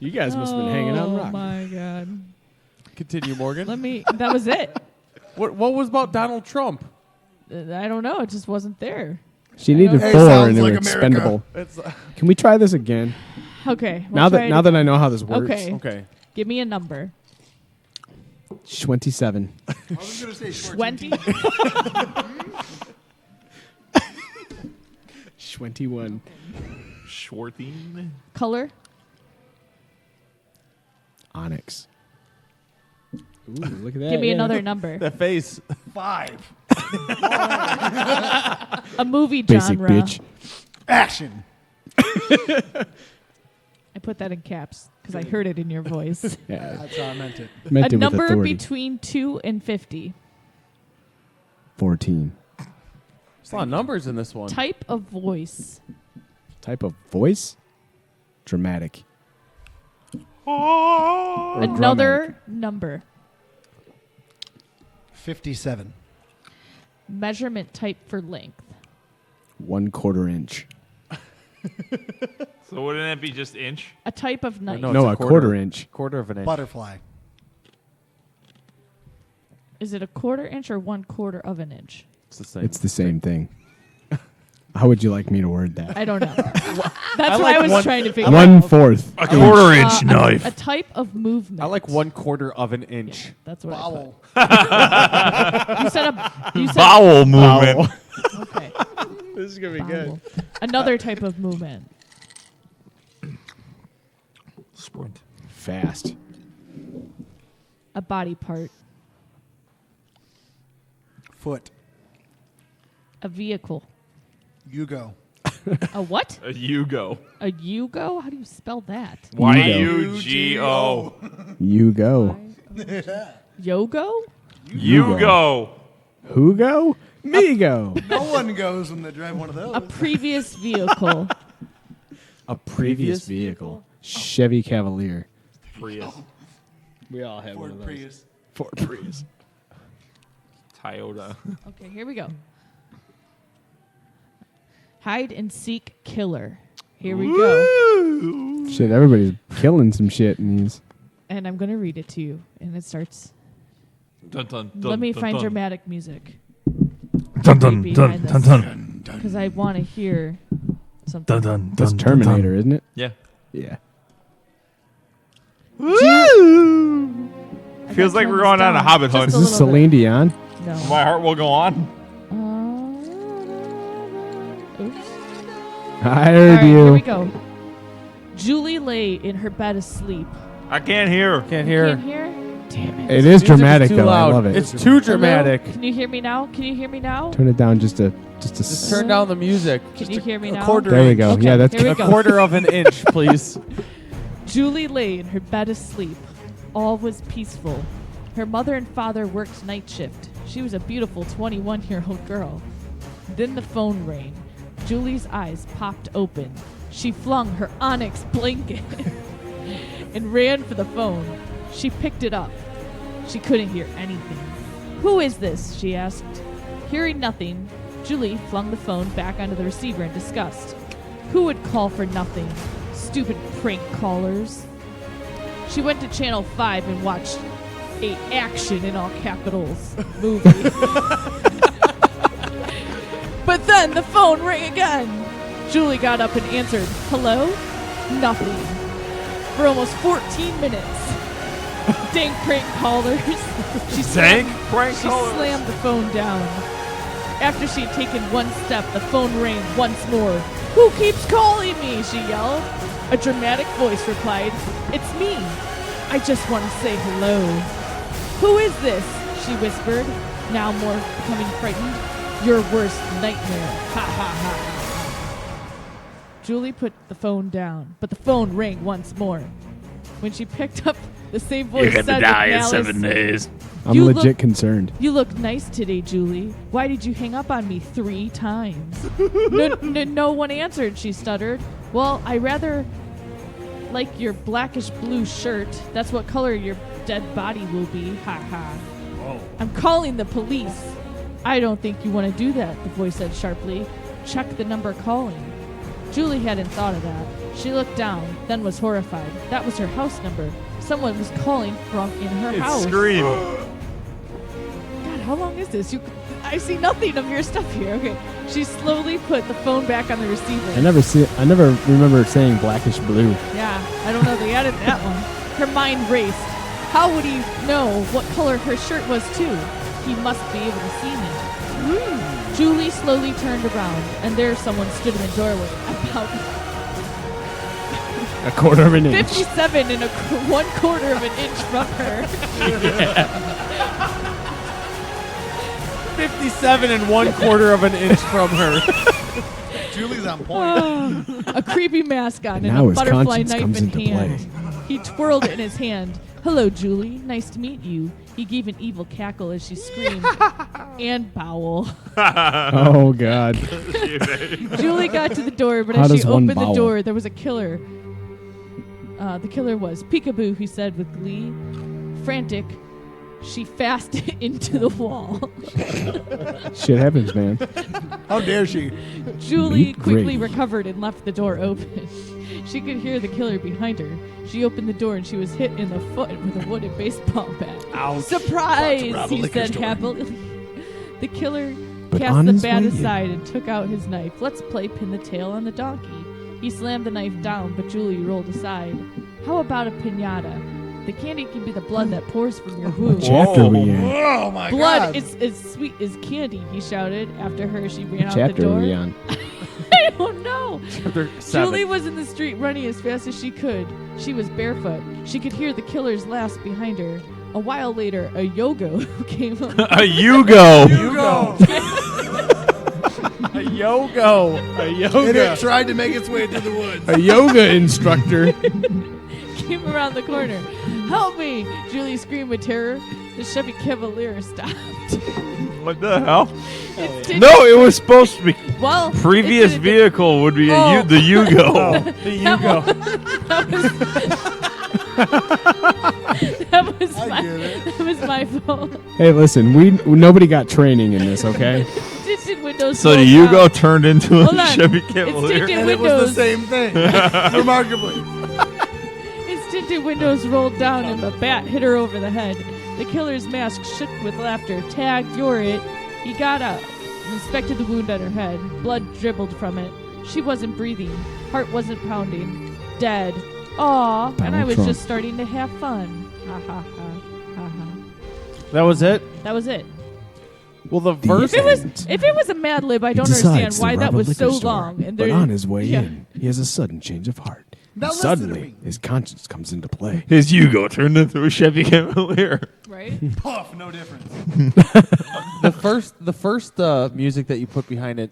You guys must have been hanging out in Oh Rock. my god. Continue, Morgan. That was it. What was about Donald Trump? I don't know. It just wasn't there. She needed Hey, 4 sounds and they like were America. expendable. Can we try this again? Okay. Now that I know how this works. Okay. Okay. Give me a number. 27. I was going to say 20. 21. Schwartine. Color. Onyx. Ooh, look at that. Give me yeah. another number. That face. 5. A movie Basic genre. bitch. Action. I put that in caps because I heard it in your voice. Yeah, That's how I meant it. meant A it with number authority. between 2 and 50. 14. There's a lot of numbers in this one. Type of voice. Type of voice? Dramatic. Or Another number. 57. Measurement type for length. 1/4 inch. So wouldn't that be just inch? A type of knife. No, it's a quarter inch. Quarter of an inch. Butterfly. Is it a 1/4 inch or 1/4 of an inch? It's the same. It's the same thing. How would you like me to word that? I don't know. That's what like I was one- trying to figure out. 1/4. A quarter-inch A knife. type of movement. I like 1/4 of an inch. Yeah, that's what Vowel. I put. You said Bowel movement. okay. This is going to Vowel. Another type of movement. Sprint. Fast. A body part. Foot. A vehicle. You go. A what? A Yugo. A Yugo? How do you spell that? Y-U-G-O. You go. Yogo? Yugo. Who go? Me go. No one goes when they drive one of those. A previous vehicle. A Previous vehicle. Chevy Cavalier. Prius. We all have Ford Prius. Ford Prius. Toyota. Okay, here we go. Hide and seek killer. Here we go. Shit, everybody's killing some shit in these. And I'm going to read it to you. And it starts. Dun, dun, dun, Let me dun, find dun. dramatic music. Dun dun Behind dun this. dun dun Because I want to hear something. dun dun. That's dun, Terminator, isn't it? Yeah. Yeah. I Feels gotta like turn we're this going on a down Hobbit just hunt. Is a this little bit. Celine Dion? No. My heart will go on. Oops. I All heard right, here we you. go. Julie lay in her bed asleep. I can't hear. Can't hear. Can't hear? Damn it. It is Music dramatic too though. loud. I love it. It's too dramatic. Hello? Can you hear me now? Can you hear me now? Turn it down just a Just turn down the music. Can you hear me now? There we go. Okay, Yeah, that's here we A go. quarter of an inch, please. Julie lay in her bed asleep. All was peaceful. Her mother and father worked night shift. She was a beautiful 21-year-old girl. Then the phone rang. Julie's eyes popped open. She flung her onyx blanket and ran for the phone. She picked it up. She couldn't hear anything. "Who is this?" she asked. Hearing nothing, Julie flung the phone back onto the receiver in disgust. Who would call for nothing? Stupid prank callers. She went to Channel 5 and watched a action in all capitals movie. But then the phone rang again. Julie got up and answered, "Hello?" Nothing. For almost 14 minutes. Dang prank callers. She Dang prank she callers. slammed the phone down. After she'd taken one step, the phone rang once more. "Who keeps calling me?" she yelled. A dramatic voice replied, "It's me. I just want to say hello." "Who is this?" she whispered, now more becoming frightened. "Your worst nightmare. Ha ha ha." Julie put the phone down, but the phone rang once more. When she picked up, the same voice said with malice, days. I'm You legit look- concerned. "You look nice today, Julie. Why did you hang up on me 3 times?" No one answered, she stuttered. "Well, I rather like your blackish blue shirt. That's what color your dead body will be. Ha ha." "I'm calling the police." "I don't think you want to do that," the voice said sharply. "Check the number calling." Julie hadn't thought of that. She looked down, then was horrified. That was her house number. Someone was calling from in her house. Scream. God, how long is this? I see nothing of your stuff here. Okay. She slowly put the phone back on the receiver. I never remember saying blackish blue. Yeah, I don't know. They added that one. Her mind raced. How would he know what color her shirt was, too? He must be able to see me. Julie slowly turned around, and there someone stood in the doorway, about A quarter of an inch. 57 and 1/4 of an inch from her. 57 and 1/4 of an inch from her. Julie's on point. A creepy mask on and Now a his butterfly conscience knife comes in into hand. He twirled it in his hand. Hello, Julie. Nice to meet you. He gave an evil cackle as she screamed. And bowel. Oh God. Julie got to the door, but How as she does one opened the bowel? door, there was a killer. The killer was Peekaboo, he said with glee. Frantic, she fast into the wall. Shit happens, man. How dare she? Julie Meat quickly gravy. recovered and left the door open. She could hear the killer behind her. She opened the door and she was hit in the foot with a wooden baseball bat. Ouch. Surprise! Rob a He liquor said store. happily. The killer But cast on the his bat way in- aside and took out his knife. Let's play pin the tail on the donkey. He slammed the knife down, but Julie rolled aside. How about a piñata? The candy can be the blood that pours from your wound. Chapter we in? Oh my Blood God. is as sweet as candy, he shouted. After her, she ran out the Chapter door. we on? I don't know. Chapter 7. Julie was in the street running as fast as she could. She was barefoot. She could hear the killer's laughs behind her. A while later, a yogo came up. A Yugo. Hugo. A yogo. A And yoga. it tried to make its way through the woods. A yoga instructor. Came around the corner. Help me! Julie screamed with terror. The Chevy Cavalier stopped. What the hell? Its tinted- No, it was supposed to be. Well, Previous it didn't- vehicle would be Oh. the Yugo. The That Yugo. That was I my, get it. that was my fault. Hey, listen, nobody got training in this, okay? Tinted windows. So the rolled Yugo down. turned into a Hold on. Chevy It's Cavalier. tinted And it was the windows. same thing. Remarkably. Its tinted windows rolled down and a bat hit her over the head. The killer's mask shook with laughter. Tag, you're it. He got up and inspected the wound on her head. Blood dribbled from it. She wasn't breathing. Heart wasn't pounding. Dead. Aw, and I Donald was Trump. just starting to have fun. Ha ha ha. Ha ha. That was it? That was it. Well, the verse. If it was a Mad Lib, I don't understand why that was so long. And but there- on his way yeah. in, he has a sudden change of heart. Now And listen to suddenly, me. his conscience comes into play. His Yugo turned into a Chevy Cavalier. Right? Puff, no difference. The first music that you put behind it,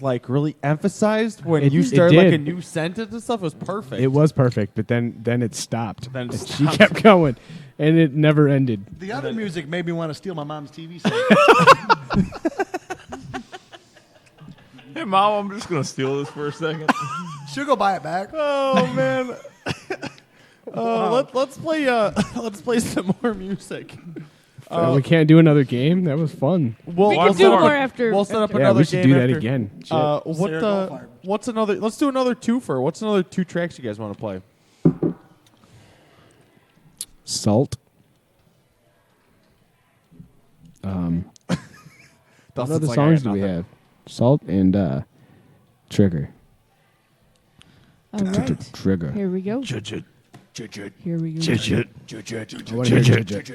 like really emphasized when It- you it started like did. a new sentence and stuff. It was perfect. It was perfect, but then it stopped. Then it And she stopped. kept going, and it never ended. The other music made me want to steal my mom's TV set. Hey, Mom, I'm just going to steal this for a second. She'll go buy it back. Oh man. Let's play some more music. We can't do another game. That was fun. We'll, We we'll can do set up- more after. We'll set up Yeah, another we should game do that after. again. Shit. Sarah Goldfarb. What's another? Let's do another twofer. What's another 2 tracks you guys want to play? Salt. What Dustin's other like, I songs got do we nothing. have? Salt and Trigger. All right. Trigger. Here we go. Here we go. I wanna hear Judge.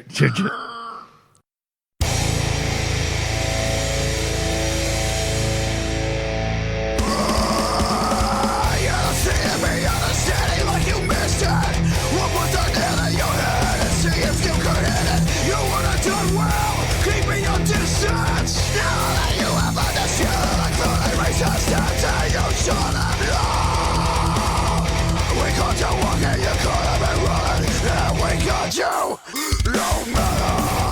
You see me understanding like you missed it. We'll put the nail in your head and see if you could hit it. You would've done well, keeping your distance. Now that you have understood, I thought I resisted and you should have known. We caught you walking, you could have been running, and we got you. No matter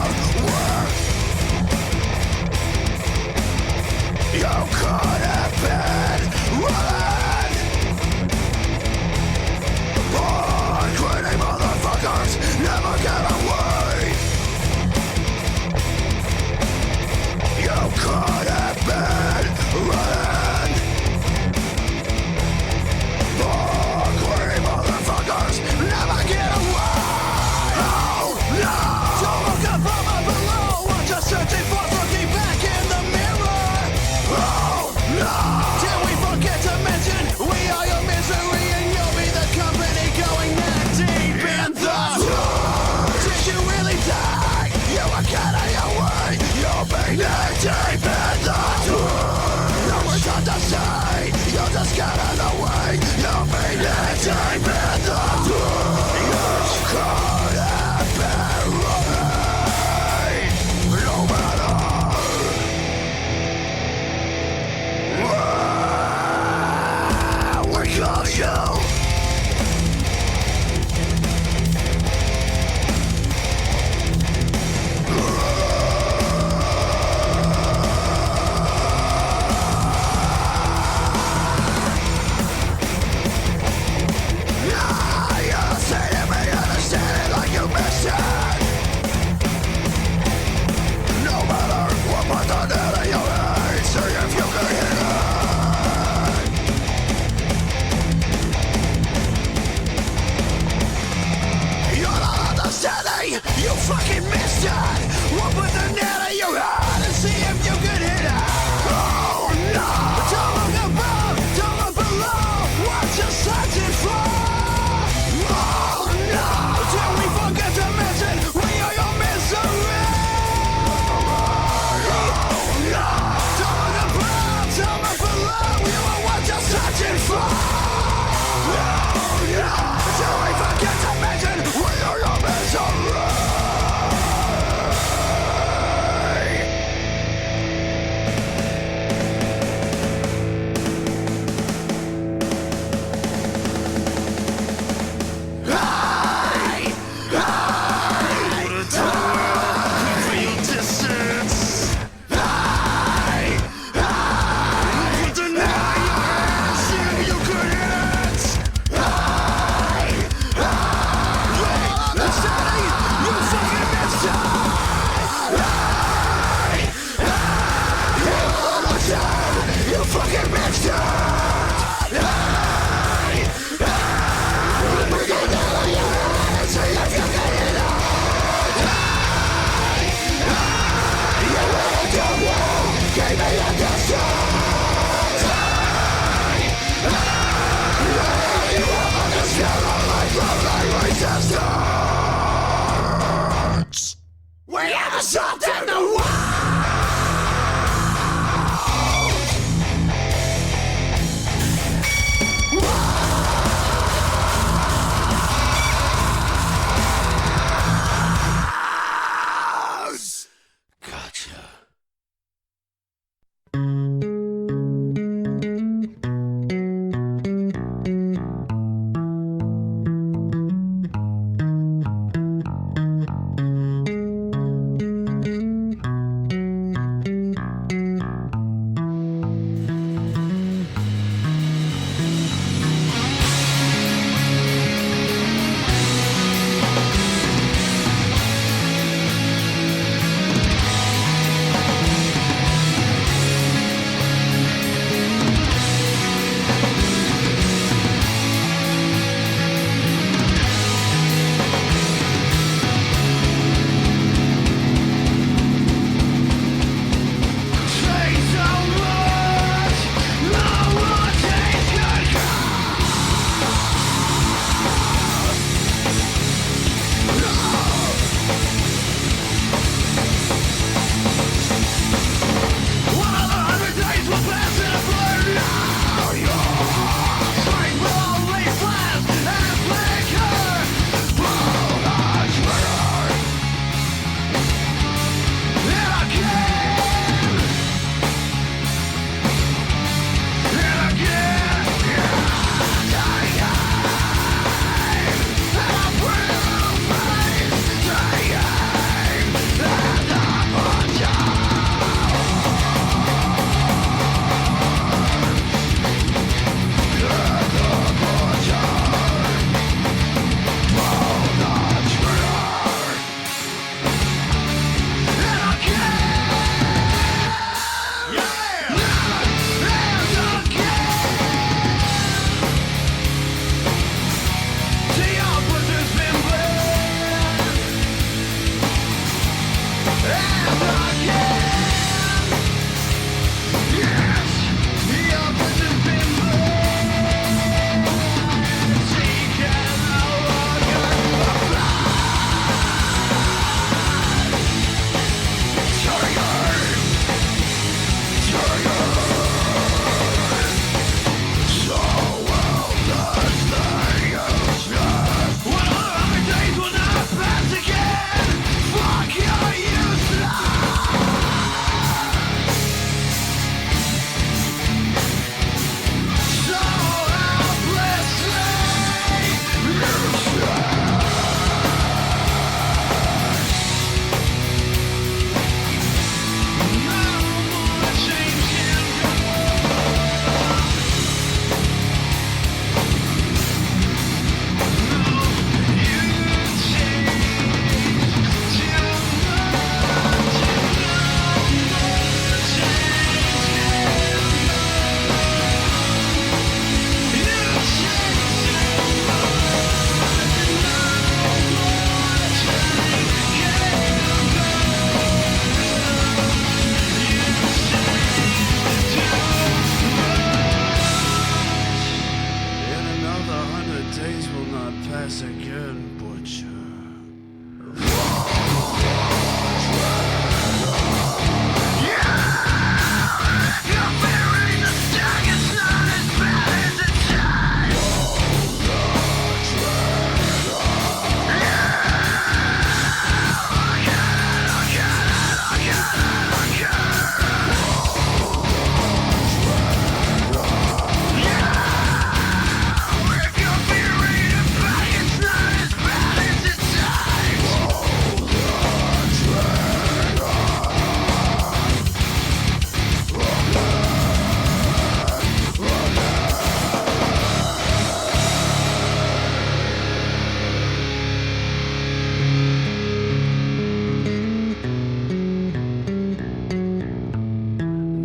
Mexican butcher.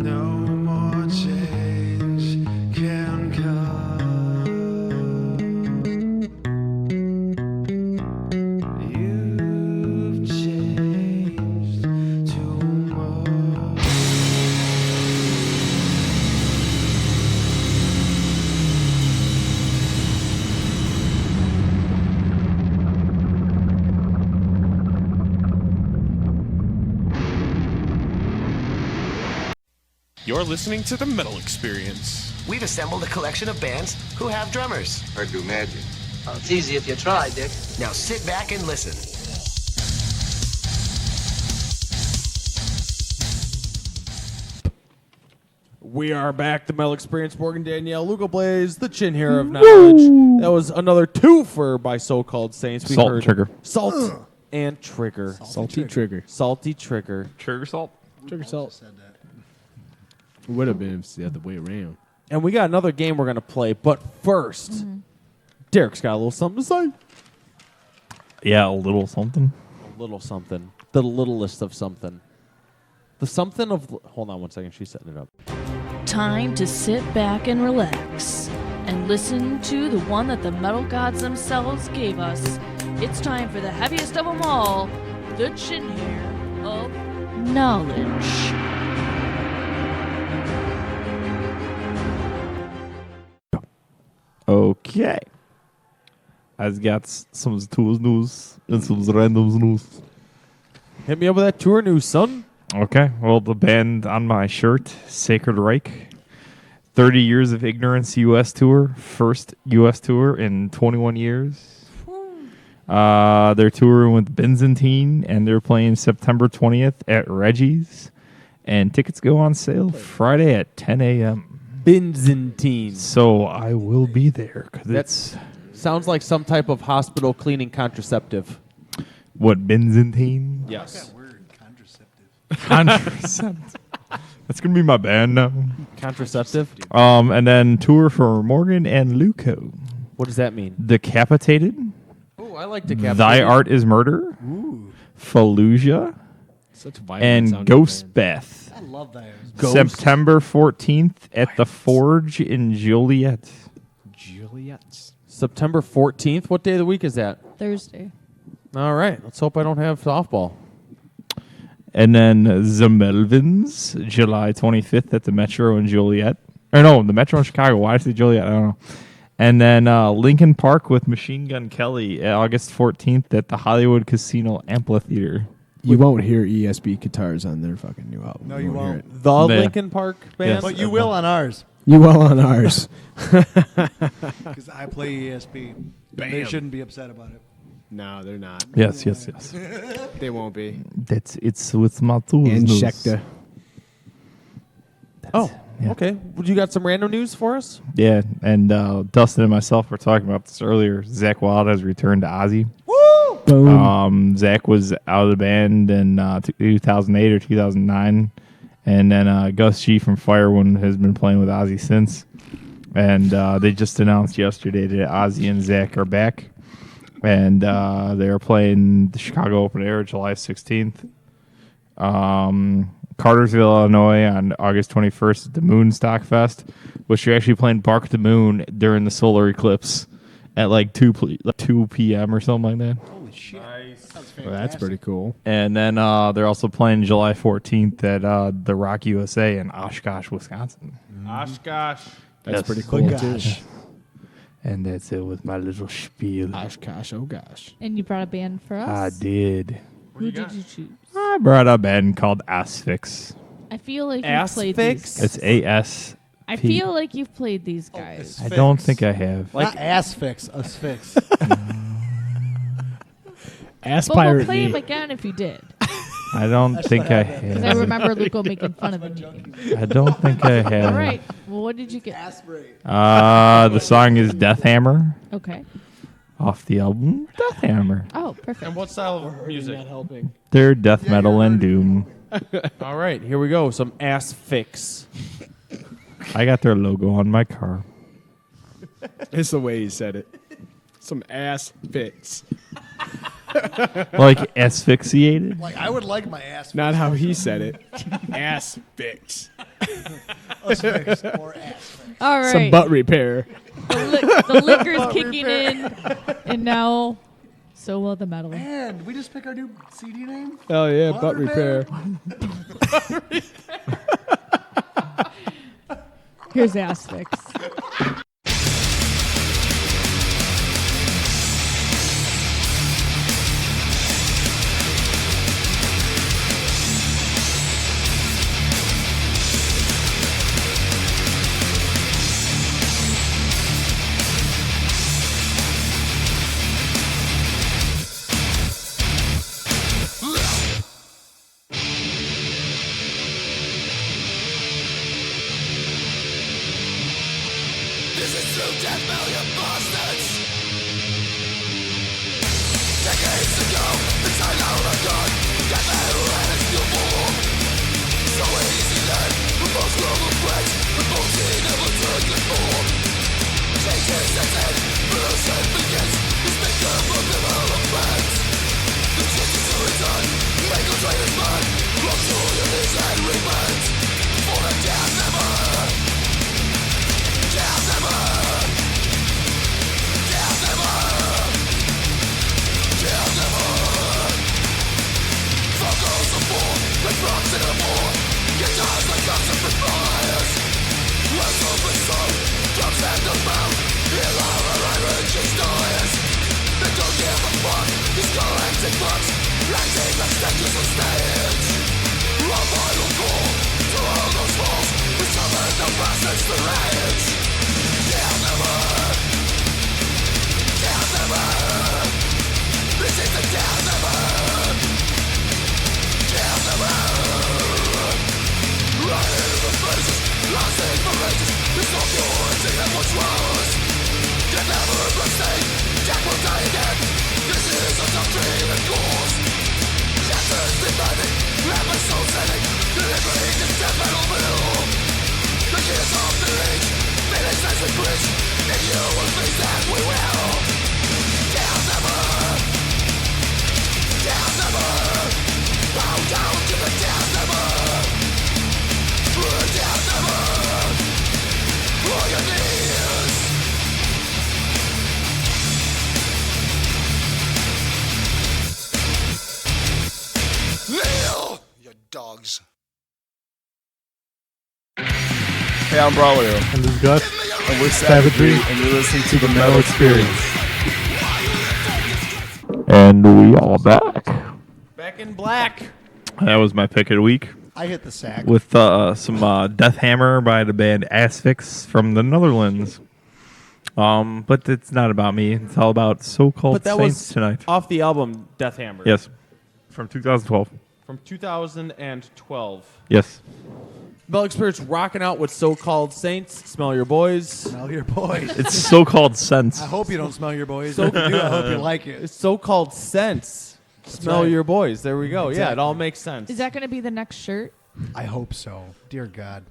No more change can come. You've changed too much. You're listening to the Metal Experience. We've assembled a collection of bands who have drummers. I do magic. Well, it's easy if you try, Dick. Now sit back and listen. We are back. The Metal Experience. Morgan Danielle, Lugo Blaze, the chin hair of knowledge. That was another twofer by So-Called Saints. We Salt heard and Trigger. Salt and Trigger. Salty trigger. Salty Trigger. Trigger salt. Trigger salt. Would have been if it's the other way around. And we got another game we're going to play. But first, Derek's got a little something to say. Yeah, a little something. A little something. The littlest of something. The something of... Hold on one second. She's setting it up. Time to sit back and relax and listen to the one that the metal gods themselves gave us. It's time for the heaviest of them all, the chin hair of knowledge. Okay. I've got some tools news and some random news. Hit me up with that tour news, son. Okay. Well, the band on my shirt, Sacred Reich, 30 Years of Ignorance U.S. Tour, first U.S. tour in 21 years. They're touring with Byzantine, and they're playing September 20th at Reggie's. And tickets go on sale Friday at 10 a.m. Byzantine. So I will be there. Cause That's sounds like some type of hospital cleaning contraceptive. What, Byzantine? Yes. Word, contraceptive. Contraceptive. That's going to be my band now. Contraceptive? And then tour for Morgan and Luco. What does that mean? Decapitated. Oh, I like Decapitated. Thy Art is Murder. Ooh. Fallujah. Such violent And sounding Ghost band. Bath. I love that. September 14th at the Forge in Joliet. Juliet's. September 14th. What day of the week is that? Thursday. All right. Let's hope I don't have softball. And then the Melvins, July 25th at the Metro in Joliet. Or no, the Metro in Chicago. Why did I say Joliet? I don't know. And then Lincoln Park with Machine Gun Kelly, August 14th at the Hollywood Casino Amphitheater. You won't hear ESB guitars on their fucking new album. No, you hear won't. it. The Yeah. Lincoln Park band? Yes. But you will on ours. You will on ours. Because I play ESP. They shouldn't be upset about it. No, they're not. Yes. They won't be. It's with my tools. Injecta. Oh, Yeah. okay. Would you got some random news for us? Yeah, and Dustin and myself were talking about this earlier. Zach Wild has returned to Ozzy. Boom. Zach was out of the band in 2008 or 2009, and then Gus G from Firewind has been playing with Ozzy since. And they just announced yesterday that Ozzy and Zach are back, and they are playing the Chicago Open Air July 16th. Cartersville, Illinois on August 21st at the Moon Stock Fest, which you're actually playing Bark the Moon during the solar eclipse at like 2 p.m. or something like that. Holy shit. Nice. Well, that's pretty cool. And then they're also playing July 14th at the Rock USA in Oshkosh, Wisconsin. Oshkosh. That's Yes. pretty cool, too. Gosh. And that's it with my little spiel. Gosh, gosh, oh gosh. And you brought a band for us. I did. Who did you choose? I brought a band called Asphyx. I feel like you've played Asphyx? these. It's A-S. I feel like you've played these guys. I don't think I have. Not asphyx, asphyx. Ass But we'll pirate play me. them again if you did. I don't think I Because I have. remember Luco making fun of me. I don't think I have. All right. Well, what did you get? The song is Death Hammer Okay. off the album Death Hammer. Oh, perfect. And what style of music? Not helping. They're death metal and doom. All right, here we go. Some ass fix. I got their logo on my car. It's the way he said it. Some ass fix. Like asphyxiated? Like, I would like my ass Not how he said it. Ass fix. asphyx or asphyx. All right. Some butt repair. The liquor's kicking in, and now so will the metal. Man, did we just pick our new CD name? Oh yeah, Butt butt repair. Here's Asphyx. This is true death metal, you bastards. Decades ago, the time out of God, death metal had its new form. So easy then, with most global threats, the bullshit never took its form. Changes set in, revolution begins, the speaker of development. The justice to return, make a traitor's man, look to your knees and repent. For the death never. Rocks in a war, guitars like guns and fires. Words open soul, drums and the mouth. Heal our Irish destroyers. They don't give a fuck, these galactic bucks. Acting like statues on stage. A vital call to all those falls. We summon the bastards to rage. Kill never. Kill never. This is the kill never. Kill never. Riding the faces, lost in courageous. It's not pure, it's in what's was. Death never a state, Jack will die again. This is a doctrine and cause. Chapters demanding, and my soul setting. Delivering this death metal bill. The kids of the age, feelings as we preach. And you will face that we will. Kill never. Kill never. Bow down to the death never. Death never. For your knees. Kneel, you dogs. Hey, I'm Braulio. And this is Gus. And we're Savagery, and you're listening to the Metal Experience. And we are back. Back in black. That was my pick of the week. I hit the sack. With some Death Hammer by the band Asphyx from the Netherlands. But it's not about me. It's all about so-called But that saints was tonight. off the album Death Hammer. Yes. From 2012. From 2012. Yes. Metal Experience rocking out with So-Called Saints. Smell your boys. Smell your boys. It's so-called sense. I hope you don't smell your boys. So- If you do, I hope you like it. It's So-Called Sense. Smell right. your boys. There we go. Yeah, Exactly. it all makes sense. Is that going to be the next shirt? I hope so. Dear God.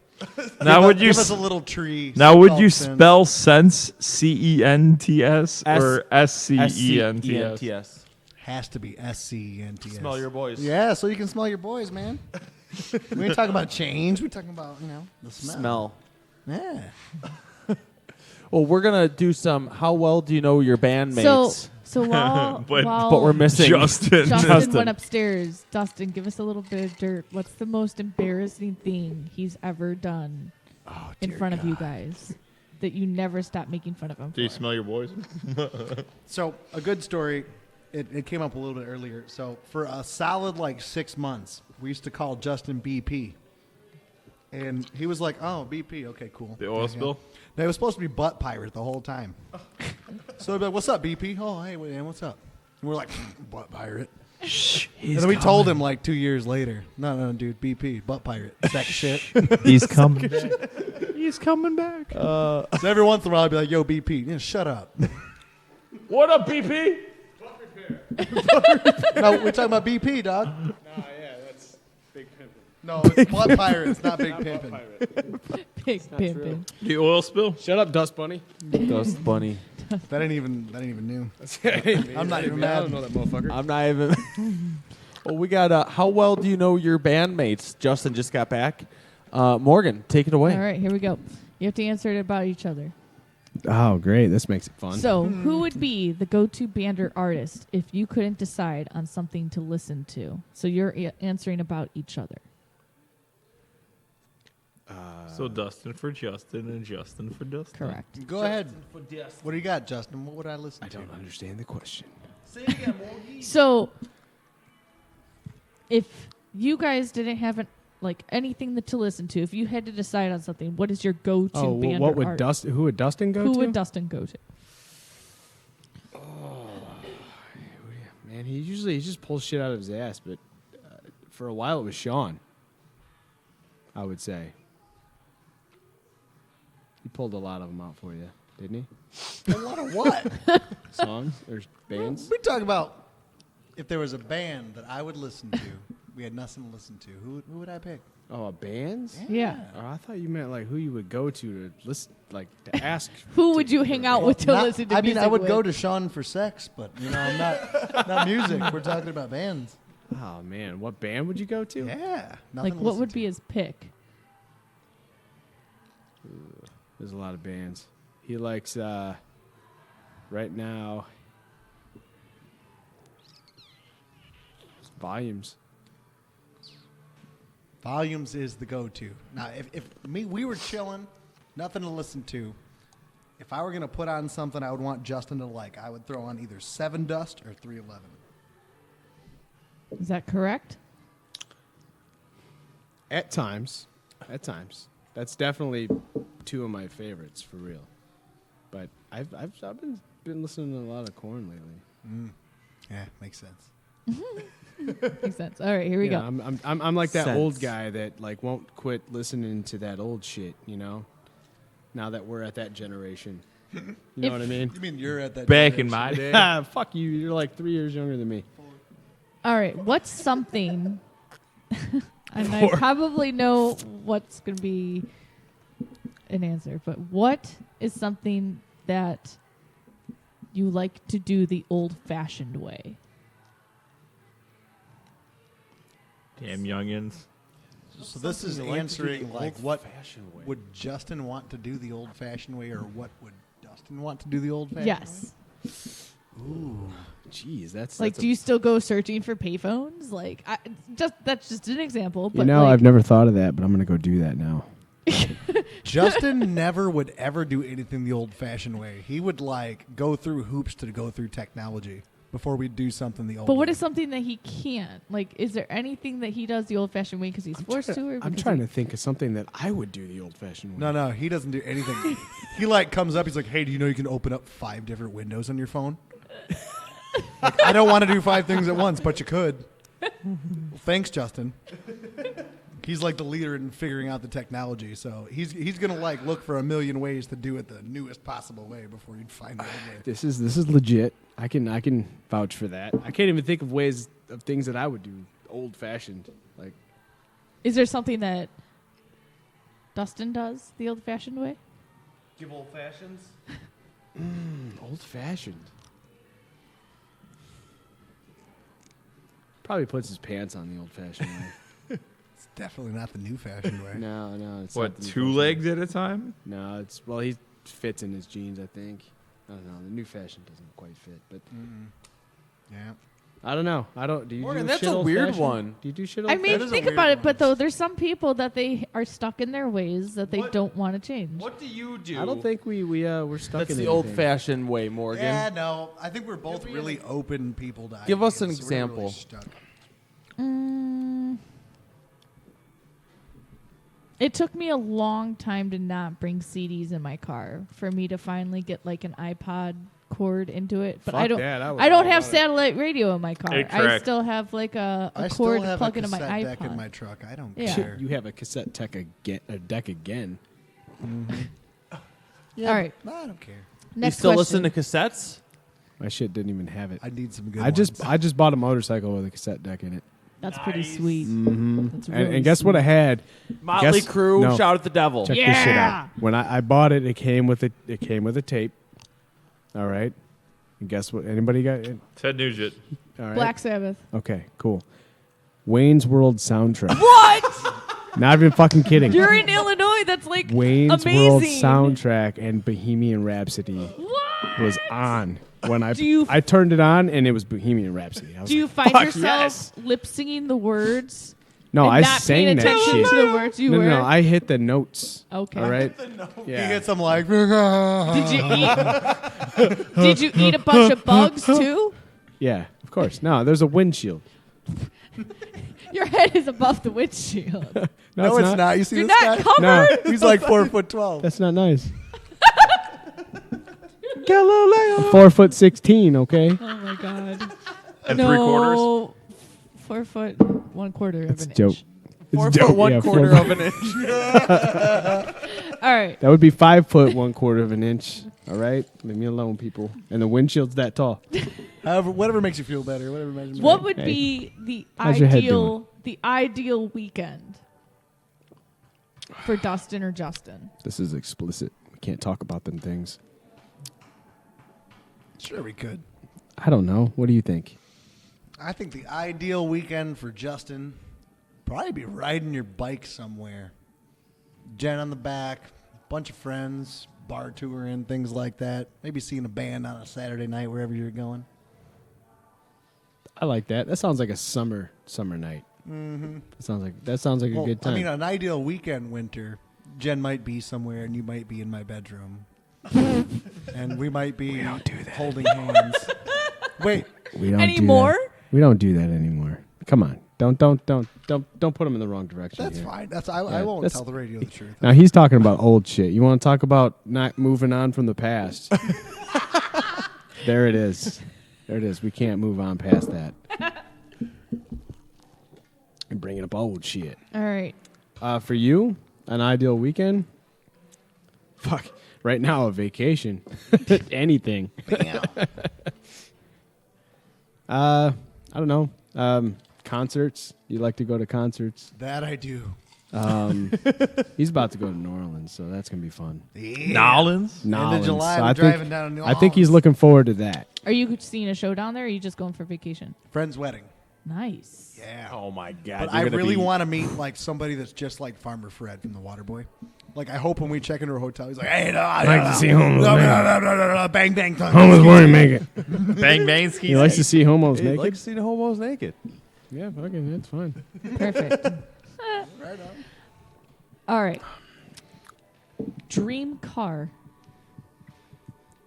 Now would you give us a little tree? Now would you So-called spell sense C-E-N-T-S or S-C-E-N-T-S? S-C-E-N-T-S. Has to be S-C-E-N-T-S. Smell your boys. Yeah, so you can smell your boys, man. We ain't talking about change. We're talking about, the smell. Yeah. Well, we're going to do some How Well Do You Know Your Bandmates? So while But- But we're missing Justin. Justin went upstairs. Dustin, give us a little bit of dirt. What's the most embarrassing thing he's ever done in front of you guys? that you never stop making fun of him Do you for. smell your boys? So a good story. It came up a little bit earlier. So for a solid like 6 months, we used to call Justin BP, and he was like, "Oh, BP, okay, cool." The oil spill? No, it was supposed to be Butt Pirate the whole time. So they'd be like, "What's up, BP?" "Oh, hey, man, what's up?" And we're like, "Butt Pirate." And then we told him like 2 years later, "No, dude, BP, Butt Pirate, sack of shit." He's coming back. He's coming back. So every once in a while, I'd be like, "Yo, BP, yeah, shut up." What up, BP? No, we're talking about BP, dog. Oh, yeah, that's Big Pimpin'. No, it's Butt Pirates, not Big Pimpin'. Big pimpin'. The oil spill? Shut up, Dust Bunny. Dust Bunny. That ain't even new. I'm not even I mad. don't know that motherfucker. I'm not even. Well, we got. How well do you know your bandmates? Justin just got back. Morgan, take it away. All right, here we go. You have to answer it about each other. Oh, great. This makes it fun. So, who would be the go-to band or artist if you couldn't decide on something to listen to? So you're answering about each other. So Dustin for Justin and Justin for Dustin. Correct. Go ahead. What do you got, Justin? What would I listen to? I don't understand the question. Say it again, Morgie. So, if you guys didn't have anything to listen to, if you had to decide on something, what is your go-to Oh, band what or would artist? Who would Dustin go to? Who would Dustin go to? Man, he just pulls shit out of his ass, but for a while it was Sean. I would say. He pulled a lot of them out for you, didn't he? A lot of what? Songs or bands? We talk about if there was a band that I would listen to. We had nothing to listen to. Who would I pick? Oh, bands? Yeah. Oh, I thought you meant like who you would go to listen, like to ask. Who would you hang out with to Not- listen to I mean, music I would with? go to Sean for sex, but I'm not music. We're talking about bands. Oh man, what band would you go to? Yeah. Like, what would be his pick? There's a lot of bands. He likes right now Volumes. Volumes is the go-to. Now, if we were chilling, nothing to listen to. If I were gonna put on something, I would want Justin to like. I would throw on either Seven Dust or 311. Is that correct? At times. That's definitely two of my favorites for real. But I've been listening to a lot of Korn lately. Yeah, makes sense. Makes sense. All right, here we Yeah, go. I'm like that old Sense. guy that like won't quit listening to that old shit, you know? Now that we're at that generation. You know what I mean? You mean you're at that Back in generation. my day. Ah, fuck you. You're like 3 years younger than me. All right, what's something? And I probably know what's going to be an answer, but what is something that you like to do the old-fashioned way? Damn youngins. So this is Something you like to do answering the like what old-fashioned way. would Justin want to do the old-fashioned way, or what would Dustin want to do the old-fashioned Yes. way? Ooh. Jeez, that's Like, that's do you still go searching for payphones? Like, that's just an example. But you know, like, I've never thought of that, but I'm gonna go do that now. Justin never would ever do anything the old-fashioned way. He would like go through hoops to go through technology before we do something the old. But what way. is something that he can't? Like, is there anything that he does the old-fashioned way because he's forced to? Or I'm because trying he- to think of something that I would do the old-fashioned way. No, he doesn't do anything. He like comes up. He's like, "Hey, do you know you can open up 5 different windows on your phone?" Like, I don't want to do 5 things at once, but you could. Well, thanks, Justin. He's like the leader in figuring out the technology, so he's gonna like look for a million ways to do it the newest possible way before you'd find the old way. This is legit. I can vouch for that. I can't even think of ways of things that I would do old-fashioned. Like Is there something that Dustin does the old-fashioned way? Give old fashions. old-fashioned. Probably puts his pants on the old-fashioned way. It's definitely not the new fashioned way. No, it's What, not the new 2 fashion. legs at a time? No, it's he fits in his jeans. I think. I don't know. The new fashion doesn't quite fit, but Yeah. I don't know. I don't. Do you Morgan, do that's shit a weird old-fashioned? one. Do you do shit? I mean, old-fashioned? think about it, but though there's some people that they are stuck in their ways that they don't want to change. What do you do? I don't think we're stuck That's in the anything. old-fashioned way, Morgan. Yeah, no. I think we're both really open people to Give us an ideas, so we're not really example. stuck. It took me a long time to not bring CDs in my car for me to finally get like an iPod cord into it. But Fuck I don't. that, I was I don't all have about it. satellite radio in my car. I 8-track. still have like a I cord still have plug a into my cassette iPod. deck in my truck. I don't Yeah. care. You have a cassette deck again. All right. I don't care. Next you still question. listen to cassettes? My shit didn't even have it. I need some good I just ones. bought a motorcycle with a cassette deck in it. That's pretty sweet. Mm-hmm. That's And, really and guess what I had? Motley Guess- Crue, no. Shout at the Devil. Check this shit out. When I bought it, it came with a tape. All right. And guess what? Anybody got it? Ted Nugent. All right. Black Sabbath. Okay, cool. Wayne's World soundtrack. What? Not even fucking kidding. You're in Illinois. That's like Wayne's amazing. World soundtrack and Bohemian Rhapsody What? was on when Do you- I turned it on and it was Bohemian Rhapsody. I was Do you like, find "Fuck yourself yes." lip singing the words? No, and I not sang paying that attention shit. to the words you no, were? no, I hit the notes. Okay. All right. He Yeah. gets some like. Did you eat? Did you eat a bunch of bugs too? Yeah, of course. No, there's a windshield. Your head is above the windshield. No, it's not. You see You're this not guy? covered. No, He's like 4'12". that's not nice. Galileo. 4'16", okay? Oh my god. And no. 3/4. 4 foot 1/4 That's of a an joke. inch. It's 4 a joke. foot 1/4 4 of an inch. All right. That would be 5 foot 1/4 of an inch. All right, leave me alone, people. And the windshield's that tall. However, whatever makes you feel better. Whatever makes you What would Hey. be the How's your head doing? ideal weekend for Dustin or Justin? This is explicit. We can't talk about them things. Sure, we could. I don't know. What do you think? I think the ideal weekend for Justin probably be riding your bike somewhere. Jen on the back, bunch of friends, bar touring, things like that. Maybe seeing a band on a Saturday night wherever you're going. I like that. That sounds like a summer night. Mm-hmm. That sounds like a Well, good time. I mean, an ideal weekend winter, Jen might be somewhere and you might be in my bedroom. And we might be holding hands. Wait, we don't Anymore? Do that. We don't do that anymore. Come on. Don't put them in the wrong direction. that's here. fine. I won't that's- tell the radio the truth. Now he's talking about old shit. You want to talk about not moving on from the past? There it is. There it is. We can't move on past that. And bringing up old shit. All right. For you, an ideal weekend? Fuck. Right now, a vacation. Anything. I don't know. Concerts. You like to go to concerts? That I do. He's about to go to New Orleans, so that's gonna be fun. Nolans? Nolans. July, So we're I think, driving down to New I think he's Orleans. looking forward to that. Are you seeing a show down there, or are you just going for vacation? Friend's wedding. Nice. Yeah. Oh my God! But you're I gonna really be- want to meet like somebody that's just like Farmer Fred from The Waterboy. Like I hope when we check into a hotel, he's like, "Hey, no, I like to see homos bang bang tongue." Homos wearing naked. Bang bang ski. He likes to see homos He'd naked. like to see the homos naked. Yeah, fucking, that's fine. Perfect. Right on. All right. Dream car.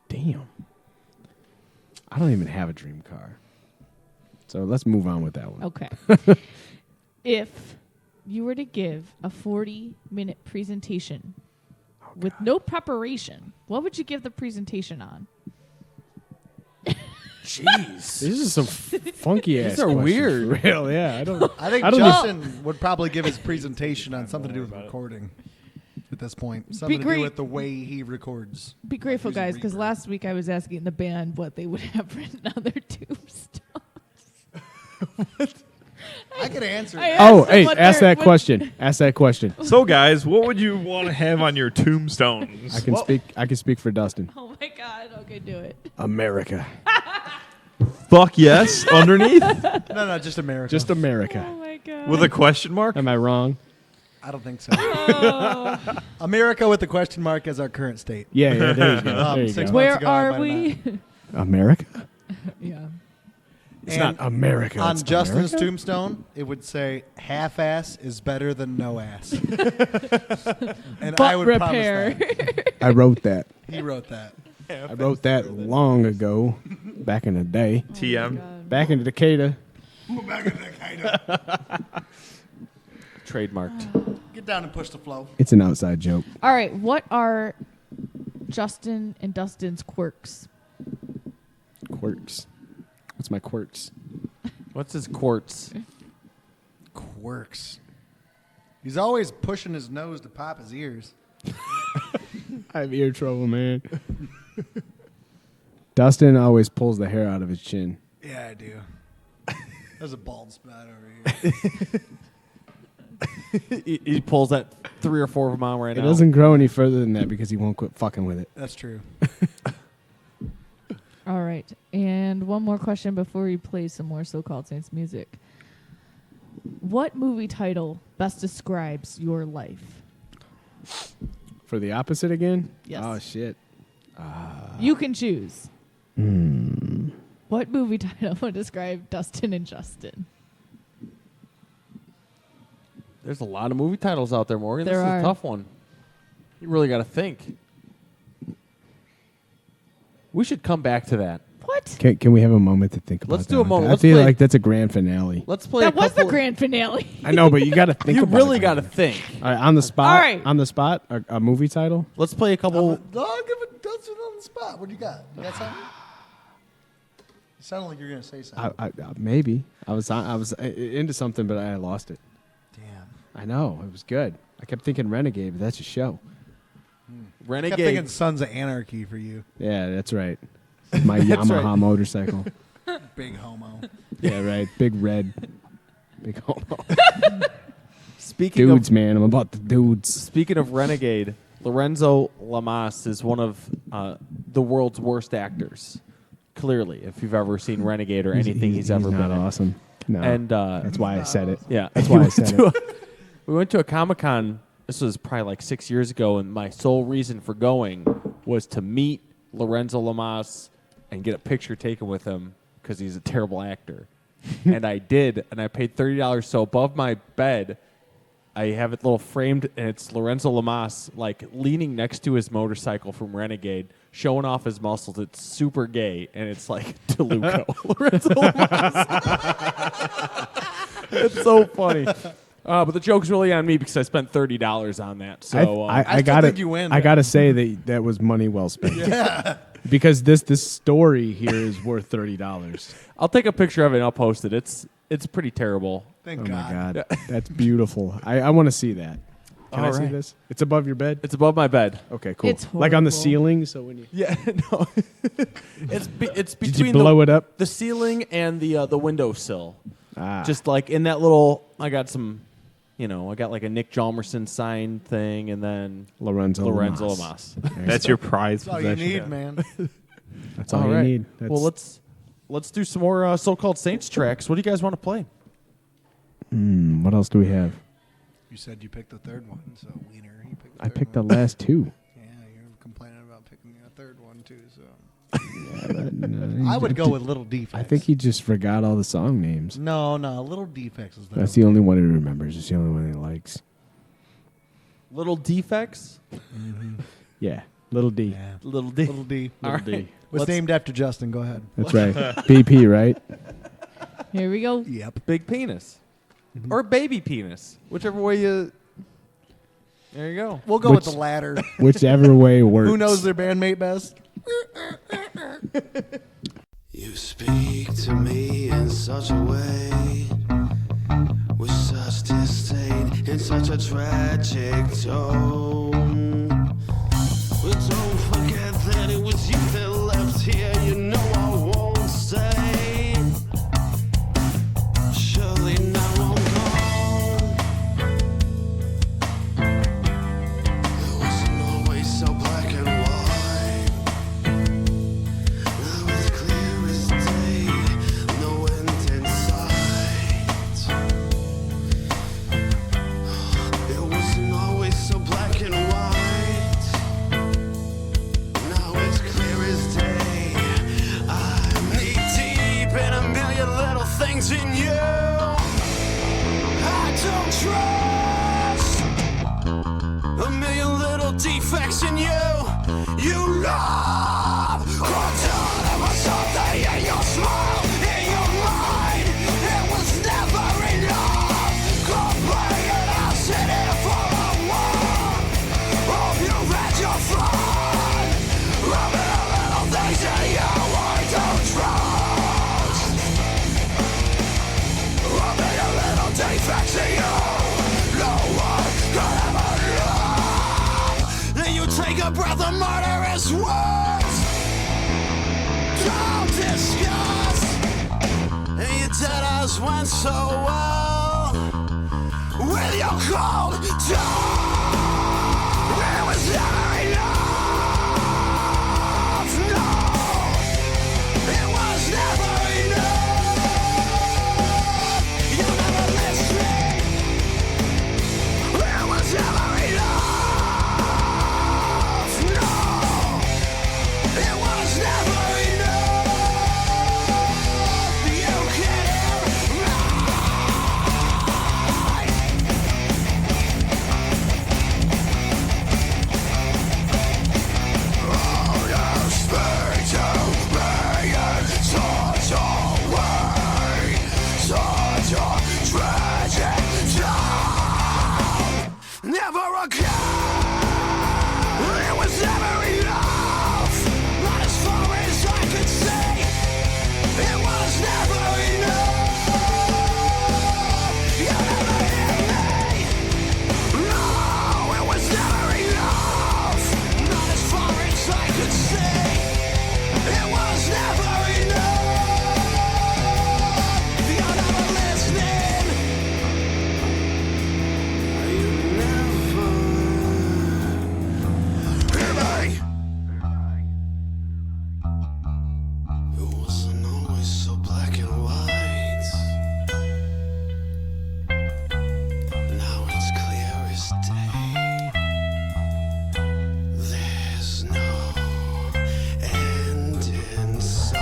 Damn. I don't even have a dream car. So let's move on with that one. Okay. If you were to give a 40-minute presentation with no preparation, what would you give the presentation on? Jeez. These are some funky ass. These are questions, weird. for real, yeah. I don't. I think I don't Justin would probably give his presentation on something to do with recording. At this point, something to great. do with the way he records. Be grateful, Using guys, because reverb. last week I was asking the band what they would have written on their tombstones. I could answer. I that. asked Oh, them hey, what ask their- that question. Ask that question. So, guys, what would you want to have on your tombstones? I can speak. I can speak for Dustin. Oh my God! Okay, do it. America. Fuck yes, underneath No, just America. Just America. Oh my God! with a question mark. Am I wrong? I don't think so. Oh. America with the question mark as our current state. Yeah, yeah. There you go. There you 6 go. months Where ago, I are might we? America. Yeah. It's not America. On it's Justin's America? tombstone, it would say, half-ass is better than no ass. And Butt I would repair. promise that. I wrote that. He wrote that. I wrote that long ago, back in the day. TM. Back in Decatur. Trademarked. Get down and push the flow. It's an outside joke. All right, what are Justin and Dustin's quirks? Quirks. What's my quirks? What's his quartz? Quirks. He's always pushing his nose to pop his ears. I have ear trouble, man. Dustin always pulls the hair out of his chin. Yeah, I do. There's a bald spot over here. He pulls that 3 or 4 of them out right It now. doesn't grow any further than that because he won't quit fucking with it. That's true. All right, and one more question before we play some more So-Called Saints music. What movie title best describes your life? For the opposite again? Yes. Oh, shit. You can choose. What movie title would describe Dustin and Justin? There's a lot of movie titles out there, Morgan. There This are. is a tough one. You really got to think. We should come back to that. What? Can we have a moment to think about Let's that do a one? moment. I Let's feel play- like that's a grand finale. Let's play That a was the couple. grand finale. I know, but you got to think You about really it. got to think. All right, on the spot. All right. On the spot, a movie title? Let's play a couple. I'll give it Dustin on the spot. What do you got? You got something? It sounded like you were going to say something. Maybe. I was into something, but I lost it. Damn. I know. It was good. I kept thinking Renegade, but that's a show. I Renegade. kept thinking Sons of Anarchy for you. Yeah, that's right. My That's Yamaha right. motorcycle. Big homo. Yeah, right. Big red. Big homo. Speaking Dudes, of man. I'm about the dudes. speaking of Renegade, Lorenzo Lamas is one of the world's worst actors. Clearly, if you've ever seen Renegade or anything he's ever not been in. awesome. No. And that's why I said it. yeah, That's why I said it. We went to a Comic-Con. This was probably like 6 years ago, and my sole reason for going was to meet Lorenzo Lamas and get a picture taken with him because he's a terrible actor. And I did, and I paid $30. So above my bed, I have it little framed, and it's Lorenzo Lamas like leaning next to his motorcycle from Renegade, showing off his muscles. It's super gay, and it's like DeLuca. Lorenzo Lamas. It's so funny. But the joke's really on me because I spent $30 on that. So I still gotta, think you win, I man. gotta say that was money well spent. Yeah. Because this story here is worth $30. I'll take a picture of it and I'll post it. It's pretty terrible. Thank Oh God. my God, that's beautiful. I want to see that. Can I All see right. this? It's above your bed. It's above my bed. Okay, cool. It's like on the horrible. ceiling. So when you Yeah, no. it's did between you blow it up? the ceiling and the windowsill. Ah, Just like in that little, I got some, I got like a Nick Jalmerson sign thing, and then Lorenzo Lamas. Lamas. That's your prize That's all you possession. need, man. That's all, you right. need. That's, Well, let's do some more so-called Saints tracks. What do you guys want to play? what else do we have? You said you picked the third one, so Wiener, you picked the I third picked the one. last two. Yeah, you're complaining about picking a third one, too, so. No, I would go with Little Defects. I think he just forgot all the song names. No, Little Defects is the That's the only one he remembers. It's the only one he likes. Little Defects? Yeah, Little D. Yeah. Little D. Little D. All Little right. D. Was Let's- named after Justin. Go ahead. That's right. BP, right? Here we go. Yep. Big penis. Or baby penis. Whichever way you... There you go. We'll go Which- with the latter. Whichever way works. Who knows their bandmate best? You speak to me in such a way, with such disdain, in such a tragic tone. But don't forget that it was you that left here. You know I won't stay. Surely now I'm gone. It wasn't always so black and white. Now it's clear as day, no end in sight. It wasn't always so black and meant so well with your cold tongue. It was never enough. No, it was never enough. You never listened. It was never enough. No, it was never enough. You can't never again. It was never enough. Not as far as I could say. It was never enough. You never hear me. No, it was never enough. Not as far as I could say. It was never enough. You're never listening. You never hear me. It wasn't always so black and white. Now it's clear as day. There's no end in sight.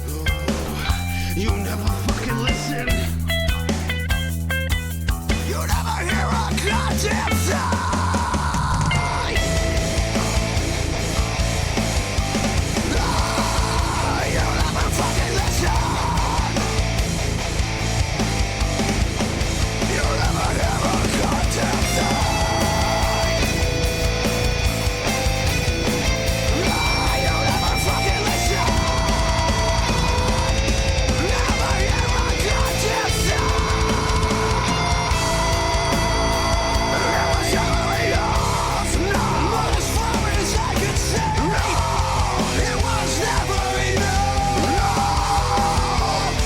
Oh, you never fucking listen. You never hear a goddamn thing. You never fucking listen. You never hear a goddamn thing. You never fucking listen. Never hear a goddamn thing. It was never enough. No, not as far as I could say. No, it was never enough. No,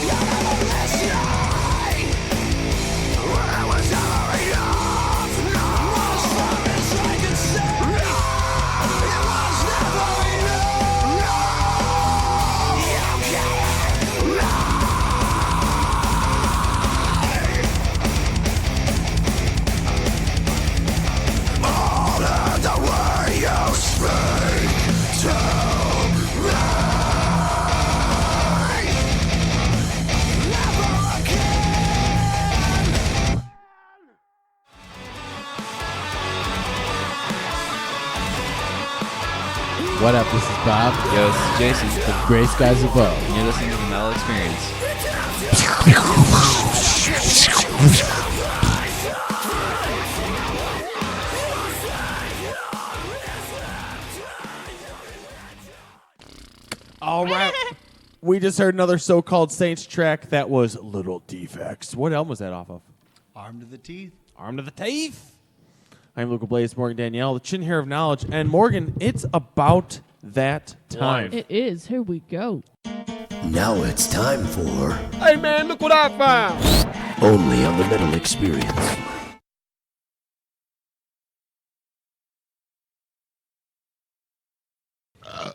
you never listened. It was never enough. No, not as far as I could say. No, it was never enough. No, you can't lie. All of the way you speak to me. Never again. What up? This is Bob. Yo, this is Jason. The Gray Skies Above. And you're listening to the Mellow Experience. All right. We just heard another so-called Saints track that was Little Defects. What album was that off of? Armed to the teeth. Arm to the Teeth. I'm Luca Blaze, Morgan Danielle, the chin hair of knowledge. And Morgan, it's about that time. It is. Here we go. Now it's time for Hey man, look what I found. Only on the Metal Experience.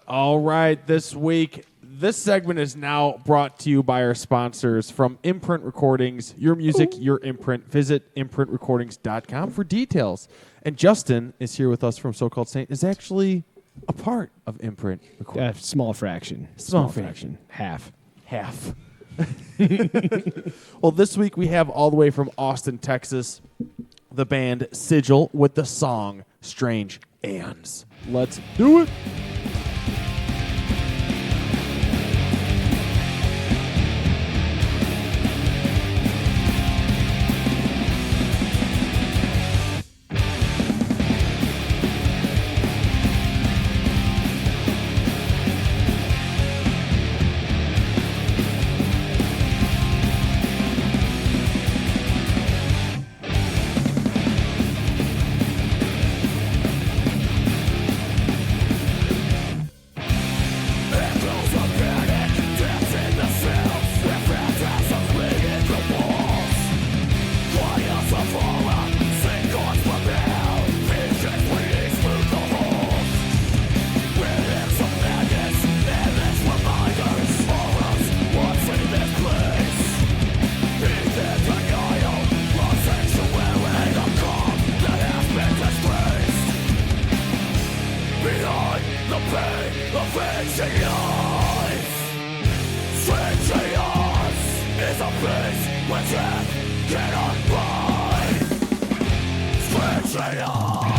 All right, this week, this segment is now brought to you by our sponsors from Imprint Recordings. Your music, your imprint. Visit imprintrecordings.com for details. And Justin is here with us from So-Called Saint, is actually a part of Imprint Recordings. Small fraction. Small fraction. Half. Half. Well, this week we have all the way from Austin, Texas, the band Sigil with the song Strange Aeons. Let's do it. Behind the pain of facing life, strange chaos is a place where death cannot buy. Strange chaos.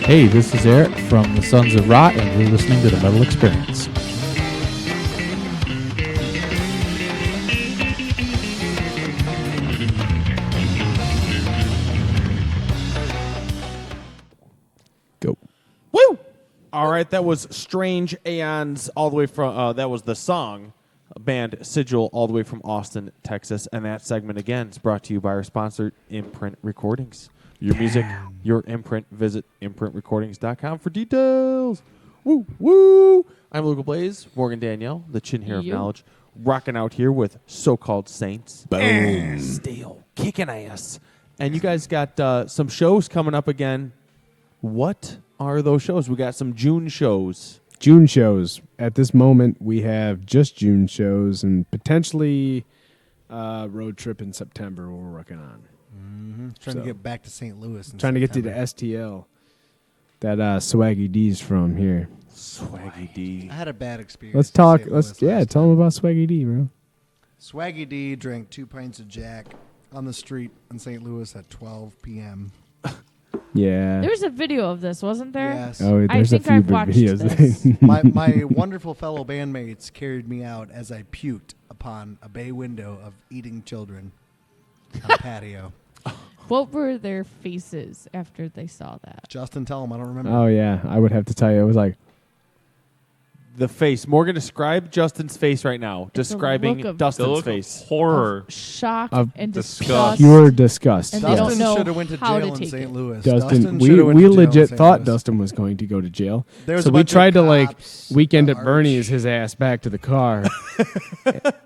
Hey, this is Eric from the Sons of Rot, and you're listening to The Metal Experience. Go. Woo! All right, that was Strange Aeons, all the way from, that was the song, band Sigil, all the way from Austin, Texas. And that segment, again, is brought to you by our sponsor, Imprint Recordings. Your music, your imprint. Visit imprintrecordings.com for details. Woo, woo. I'm Luca Blaze, Morgan Danielle, the chin hair of knowledge, rocking out here with So-Called Saints. Boom. Still kicking ass. And you guys got some shows coming up again. What are those shows? We got some June shows. June shows. At this moment, we have just June shows and potentially road trip in September we're working on. Trying to get back to St. Louis. Trying to get to the STL. that Swaggy D's from here. Swaggy D. I had a bad experience. Let's in talk. St. Louis Let's last tell time. them about Swaggy D, bro. Swaggy D drank 2 pints of Jack on the street in St. Louis at 12 p.m. Yeah. There was a video of this, wasn't there? Yes. Oh, I there's a think few I've big watched videos. this. my wonderful fellow bandmates carried me out as I puked upon a bay window of eating children on a patio. What were their faces after they saw that? Justin, tell him I don't remember. Oh yeah, I would have to tell you. It was like The face. Morgan, describe Justin's face right now. Describing look of- The Dustin's look face. of horror. Shock Of and disgust. disgust. pure disgust. And they don't Dustin know should have went to how jail to in take St. it. Louis. Dustin, shoulda went we to jail in legit St. thought Louis. Dustin was going to go to jail. There was So a we bunch of tried to like cops, weekend the at Bernie's arch. his ass back to the car,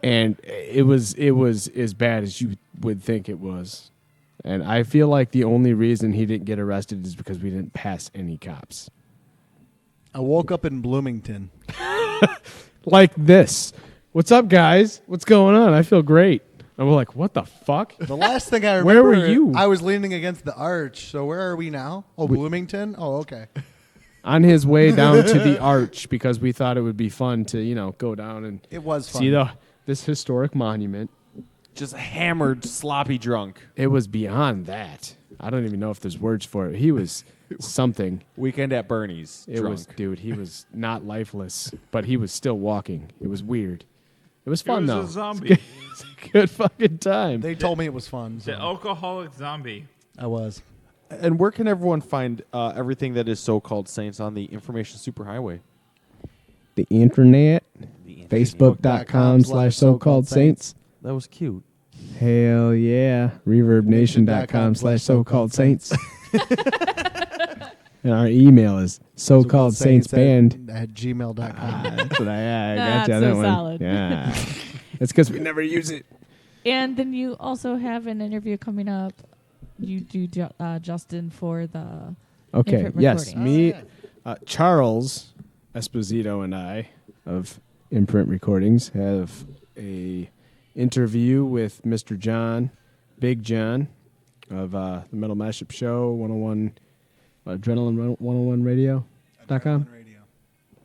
and it was as bad as you would think it was. And I feel like the only reason he didn't get arrested is because we didn't pass any cops. I woke up in Bloomington. Like this. What's up, guys? What's going on? I feel great. And we're like, what the fuck? The last thing I remember, Where were you? I was leaning against the arch. So where are we now? Oh, Bloomington? Oh, okay. On his way down to the arch because we thought it would be fun to, go down and It was fun. see this historic monument. Just hammered, sloppy drunk. It was beyond that. I don't even know if there's words for it. He was something. Weekend at Bernie's. It drunk. was, dude, he was not lifeless, but he was still walking. It was weird. It was fun, He though. was a zombie. It's a good fucking time. They told me it was fun. The So alcoholic zombie. I was. And where can everyone find everything that is so-called Saints on the Information Superhighway? The internet, The facebook.com/so-called saints. That was cute. Hell yeah. ReverbNation.com/so-called saints. And our email is so-called saints band. at gmail.com. That's what I That's got you so that one. solid. Yeah. That's because we never use it. And then you also have an interview coming up. You do Justin for the Okay. Imprint Yes. recordings. Me, Charles Esposito, and I of Imprint Recordings have a interview with Mr. John, Big John, of the Metal Mashup Show 101, Adrenaline 101 Radio.com.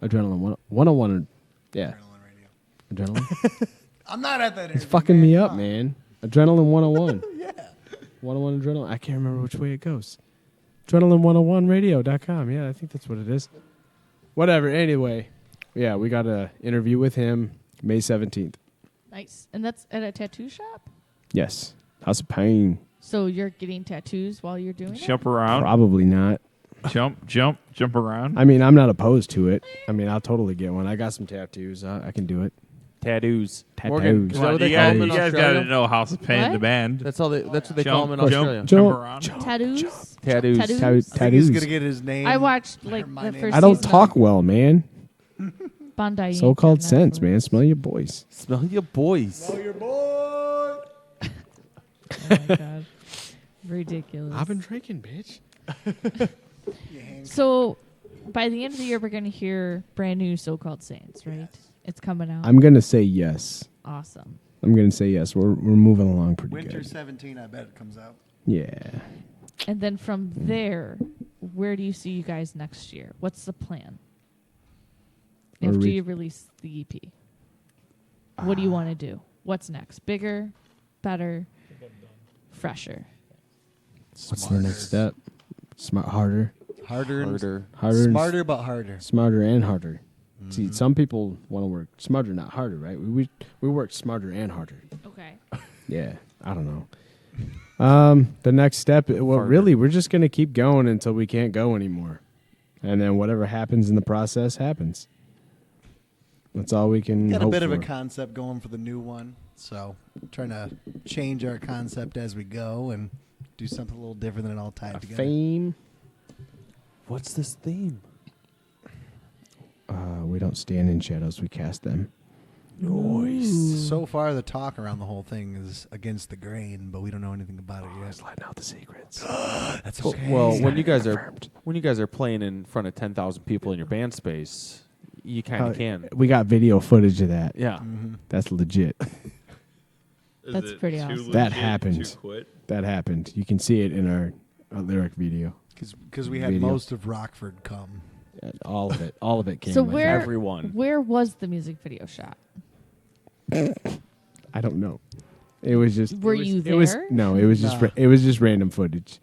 Adrenaline 101. Yeah. Adrenaline. I'm not at that. It's fucking me up, man. Adrenaline 101. Yeah. 101 Adrenaline. I can't remember which way it goes. Adrenaline101radio.com. Yeah, I think that's what it is. Whatever. Anyway, yeah, we got an interview with him May 17th. Nice. And that's at a tattoo shop? Yes. House of Pain. So you're getting tattoos while you're doing Jump around. Probably not. Jump around. I mean, I'm not opposed to it. I mean, I'll totally get one. I got some tattoos. I can do it. Tattoos. Tattoos. Morgan, is Come that on, what they you call guys, them in you guys got Australia? to know House of Pain, What? the band. That's what they call them in Jump, Australia. jump around. Tattoos? Tattoos. Tattoos? I think he's Tattoos. going to get his name. I watched like My the name. first I don't season talk of well, man. Bondi. So-called Inc. on sense, Netflix. man. Smell your boys. Smell your boys. your boy. Oh my God. Ridiculous. I've been drinking, bitch. So by the end of the year, we're going to hear brand new So-Called Saints, right? It's coming out. I'm gonna say yes. Awesome. I'm gonna say yes. We're moving along pretty Winter good. 17, I bet it comes out. Yeah. And then from there, where do you see you guys next year? What's the plan? Or After re- you release the EP, what do you want to do? What's next? Bigger, better, fresher? What's the next step? Harder, Harder. Harder. harder, and Smarter, but harder. smarter and harder. See, some people want to work smarter, not harder, right? We work smarter and harder. Okay. Yeah, I don't know. The next step, well, Harder. really, we're just gonna keep going until we can't go anymore, and then whatever happens in the process happens. That's all we can. Got a hope bit of a for. concept going for the new one. So trying to change our concept as we go and do something a little different than it all tied together. Fame. What's this theme? We don't stand in shadows; we cast them. So far, the talk around the whole thing is against the grain, but we don't know anything about it yet. Just letting out the secrets. That's Well, okay. well, when you guys are playing in front of 10,000 people in your band space, you kind of can. We got video footage of that. Yeah. That's legit. That's pretty awesome. That happened. That happened. You can see it in our lyric video. Because we had Video. most of Rockford come. All of it came. So with where Everyone. where was the music video shot? I don't know. It was just. Were it was, you It was there? no. It was just. It was just random footage.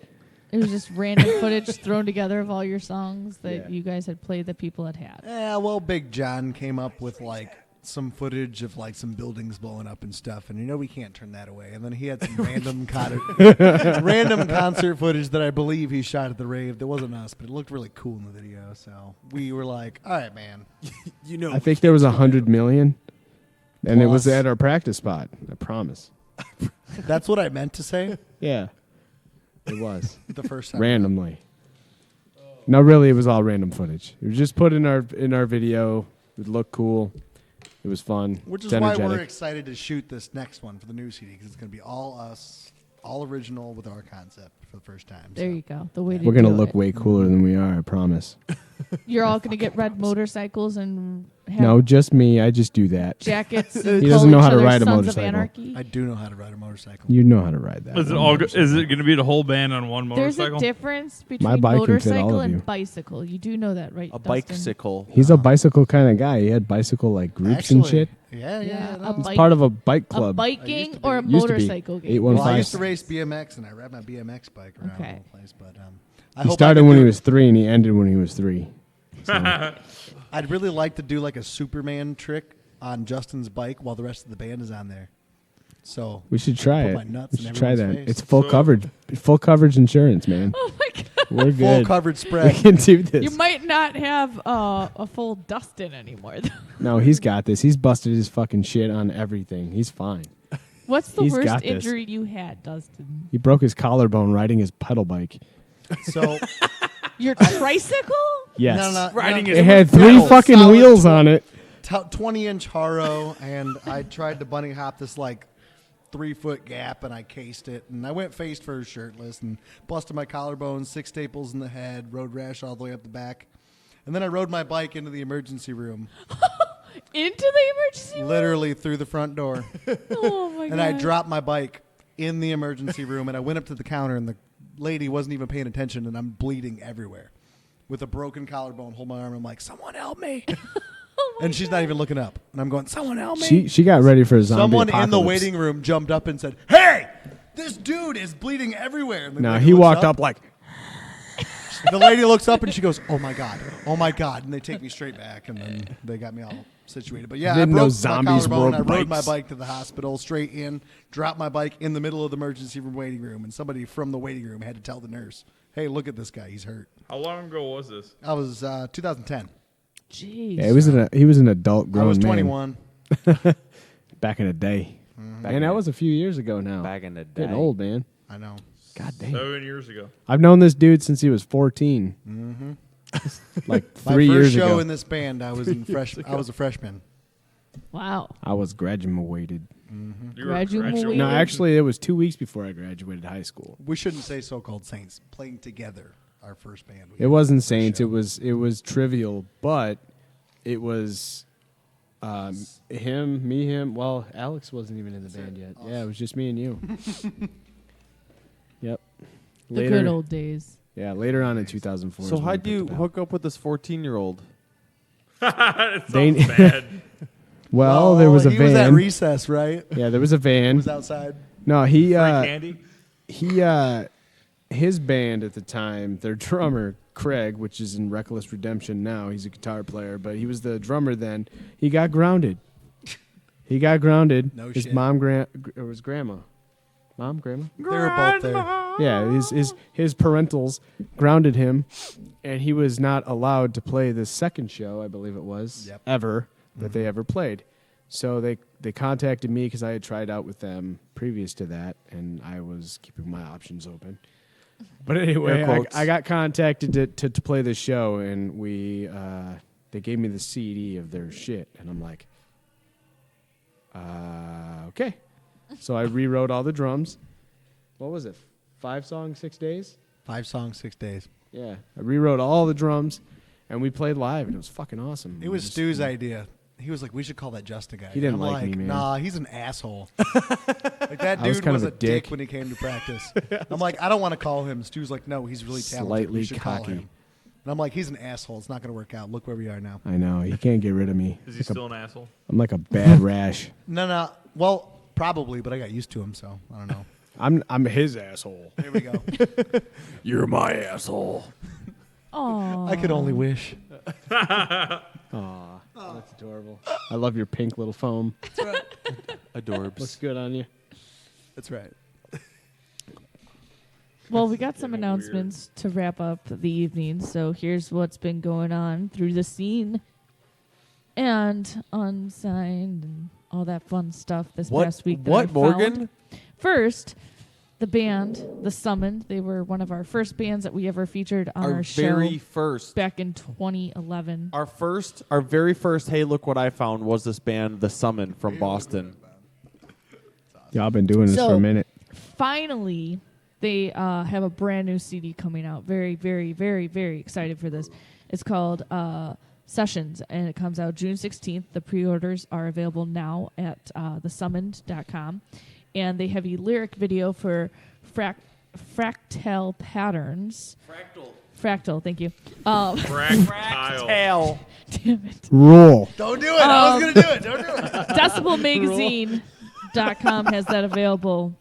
It was just random footage thrown together of all your songs that Yeah. you guys had played that people had had. Yeah, well, Big John came up with like some footage of like some buildings blowing up and stuff, and we can't turn that away. And then he had some random concert footage that I believe he shot at the rave. That wasn't us, but it looked really cool in the video. So we were like, "All right, man." I think there was 100 million, and it was Plus. at our practice spot. I promise. That's what I meant to say Yeah, it was the first time. randomly. No, really, it was all random footage. It was just put in our video. It looked cool. It was fun. Which It's is why we're energetic. excited to shoot this next one for the new CD because it's going to be all us, all original with our concept for the first time. There you go. The way to We're gonna do look it. way cooler than we are. I promise. You're all gonna get red motorcycles and have No, just me. I just do that. jackets. He And doesn't call know each how to other ride a Sons motorcycle. Of Anarchy. I do know how to ride a motorcycle. You know how to ride that. Is it one all? motorcycle. Is it going to be the whole band on one There's motorcycle? a difference between bike can fit all motorcycle of you. and bicycle. You do know that, right? A Dustin? bicycle. He's a bicycle kind of guy. He had bicycle like groups and shit. Yeah, Yeah, no. a bike, Part of a bike a club. biking or a Used to be. motorcycle game. 815. Well, I used to race BMX, and I ride my BMX bike around Okay. the whole place. But I He hope started I can when do he it. was 3 and he ended when he was 3. I'd really like to do like a Superman trick on Justin's bike while the rest of the band is on there. So We should try put it. my nuts We in should try that. everyone's face. It's full coverage. Full coverage insurance, man. Oh my god! We're full good. coverage We spread. can do this. You might not have a full Dustin anymore. No, he's got this. He's busted his fucking shit on everything. He's fine. What's the He's worst got this. injury you had, Dustin? He broke his collarbone riding his pedal bike. So Your tricycle? Yes. no, Riding It had 3 fucking Solid wheels on it. 20-inch Haro, and I tried to bunny hop this like 3-foot gap, and I cased it, and I went face first shirtless and busted my collarbone, 6 staples in the head, road rash all the way up the back, and then I rode my bike into the emergency room, Into the emergency room? literally through the front door, Oh my god! and I dropped my bike in the emergency room, and I went up to the counter, and the lady wasn't even paying attention, and I'm bleeding everywhere with a broken collarbone. Hold my arm. I'm like, someone help me. And she's not even looking up. And I'm going, someone help me. She got ready for a zombie Someone in the apocalypse. waiting room jumped up and said, "Hey, this dude is bleeding everywhere." And the No, lady he looks walked up like, The lady looks up and she goes, "Oh my god, oh my god!" And they take me straight back, and then they got me all situated. But yeah, I Didn't know broke my zombies collarbone. I rode rode my bikes. bike to the hospital, straight in, dropped my bike in the middle of the emergency room waiting room, and somebody from the waiting room had to tell the nurse, "Hey, look at this guy, he's hurt." How long ago was this? I was 2010. Jeez. yeah, he was an adult grown I was man 21. back in the day. Back Man, in that the- was a few years ago now. Back in the day. Getting old, man. I know. God damn. 7 years ago. I've known this dude since he was 14. Like My 3 first years show ago. in this band, I was I was a freshman. Wow. I was graduated. You Graduated. No, actually, it was 2 weeks before I graduated high school. We shouldn't say so-called saints playing together. Our first band. We It wasn't Saints. It was Trivial, but it was him. Well, Alex wasn't even in the band yet. Yeah, it was just me and you. Yep. The good old days. Yeah, later on in 2004. So is when we how'd you picked it up. hook up with this 14-year-old? It They- sounds bad. Well, there was a he van. was at recess, right? Yeah, there was a He van. was outside. No, he Free candy? his band at the time, their drummer Craig, which is in Reckless Redemption now, he's a guitar player, but he was the drummer then. He got grounded. No his shit. mom or his grandma. Mom, grandma? They were both there. Yeah, his parentals grounded him, and he was not allowed to play the second show, I believe it was, Yep. ever, that they ever played. So they contacted me because I had tried out with them previous to that, and I was keeping my options open. But anyway, Air quotes. I got contacted to play the show, and they gave me the CD of their shit, and I'm like, okay. So I rewrote all the drums. What was it? 5 songs, 6 days? 5 songs, 6 days. Yeah. I rewrote all the drums, and we played live, and it was fucking awesome. It was Stu's idea. he was like, we should call that Justin guy. He didn't I'm like like me, man. Nah, he's an asshole. Like that I was dude kind was of a a dick dick. when he came to practice. I'm like, I don't want to call him. Stu's like, no, he's really talented. Slightly We should call cocky. him. And I'm like, he's an asshole. It's not going to work out. Look where we are now. I know. He can't get rid of me. Is he Like still an asshole? I'm like a bad rash. No. Well, probably, but I got used to him, so I don't know. I'm his asshole. There we go. You're my asshole. Oh, I could only wish. Aw, that's adorable. I love your pink little foam. Adorbs. Looks good on you. That's right. Well, we got some announcements to wrap up the evening. So here's what's been going on through the scene and unsigned and all that fun stuff this past week. That I What, Morgan? found. First, the band, The Summoned. They were one of our first bands that we ever featured on our show very first. back in 2011. Our very first, hey, look what I found, was this band, The Summon from Boston. Yeah, I've been doing this for a minute. Finally, they have a brand new CD coming out. Very, very, very, very excited for this. It's called Sessions, and it comes out June 16th. The pre-orders are available now at thesummoned.com. And they have a lyric video for Fractal Patterns. Fractal, thank you. Fractile. Damn it. Rule. Don't do it. I was going to do it. Don't do it. DecibelMagazine.com has that available.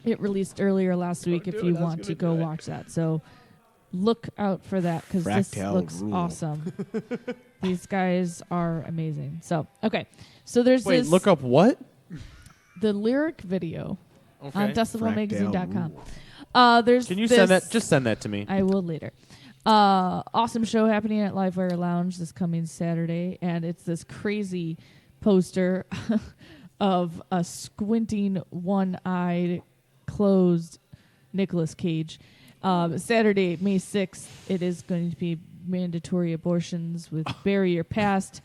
It released earlier last week if you want to go watch that. So look out for that because this Fractal looks rule. awesome. These guys are amazing. So, okay. So there's Wait, this. look up what? The lyric video on Okay. DecibelMagazine.com. There's Can you this, send that? Just send that to me. I will later. Awesome show happening at Livewire Lounge this coming Saturday, and it's this crazy poster of a squinting, one-eyed, closed Nicolas Cage. Saturday, May 6th, it is going to be mandatory abortions with Bury Your Past,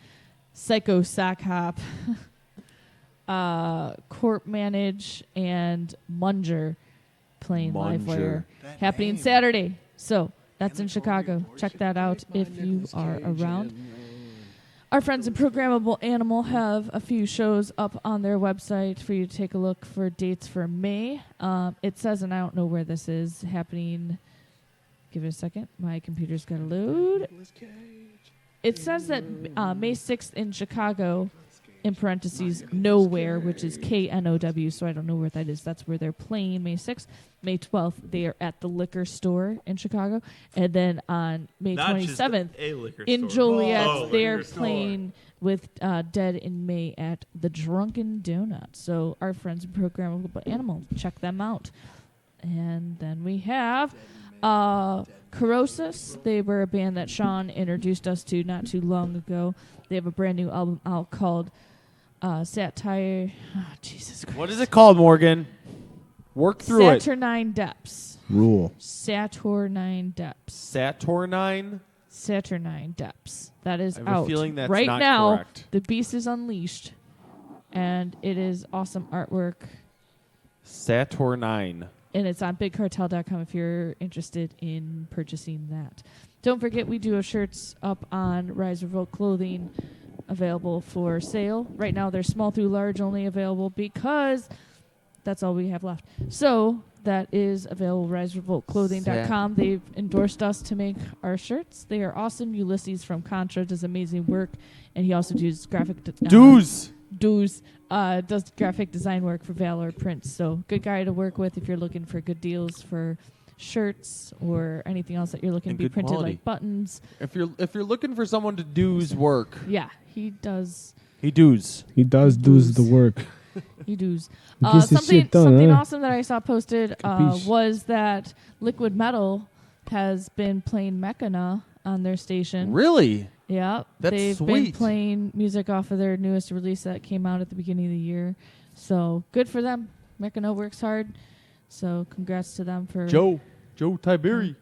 Psycho Sock Hop, Corp Manage, and Munger playing Munger. Livewire. That Happening name. Saturday. So that's in Chicago. Check that out if you are around. Our friends at Programmable Animal have a few shows up on their website for you to take a look for dates for May. It says, and I don't know where this is, happening. Give it a second. My computer's got to load. It says that May 6th in Chicago, in parentheses, Nowhere, which is KNOW, so I don't know where that is. That's where they're playing May 6th. May 12th, they are at the liquor store in Chicago. And then on May Not just 27th, a liquor in store. Joliet, Oh, they're liquor store. playing with Dead in May at the Drunken Donut. So our friends at Programmable Animal, check them out. And then we have Corrosis. They were a band that Sean introduced us to not too long ago. They have a brand new album out called Satire. Oh, Jesus Christ. What is it called, Morgan? Work through it. Saturnine Depths. Rule. Saturnine Depths. Saturnine? Saturnine Depths. That is I have a out feeling that's right not now. correct. The Beast is unleashed, and it is awesome artwork. Saturnine. And it's on bigcartel.com if you're interested in purchasing that. Don't forget, we do have shirts up on Rise Revolt Clothing available for sale. Right now, they're small through large only available because that's all we have left. So that is available at riserevoltclothing.com. They've endorsed us to make our shirts. They are awesome. Ulysses from Contra does amazing work, and he also does graphic does graphic design work for Valor Prints. So good guy to work with if you're looking for good deals for shirts or anything else that you're looking And to be good printed, quality. like buttons. If you're looking for someone to do's work, Yeah, he does. he do's. He does the work. He does. He gets his shit done, something huh? awesome that I saw posted Capiche. was that Liquid Metal has been playing Mechana on their station. Really? Yeah, That's they've been sweet. playing music off of their newest release that came out at the beginning of the year. So good for them. Mechano works hard. So congrats to them for Joe Tiberi.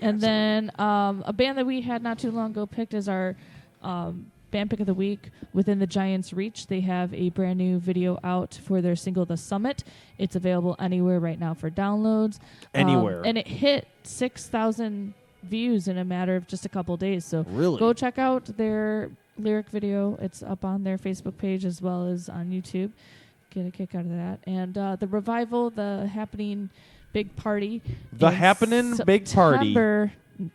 And then a band that we had not too long ago picked as our band pick of the week, Within the Giant's Reach. They have a brand new video out for their single The Summit. It's available anywhere right now for downloads. Anywhere. And it hit 6,000 views in a matter of just a couple days. So Really? go check out their lyric video. It's up on their Facebook page as well as on YouTube. Get a kick out of that. And the Revival, the Happening Big Party. The in Happening Big Party. September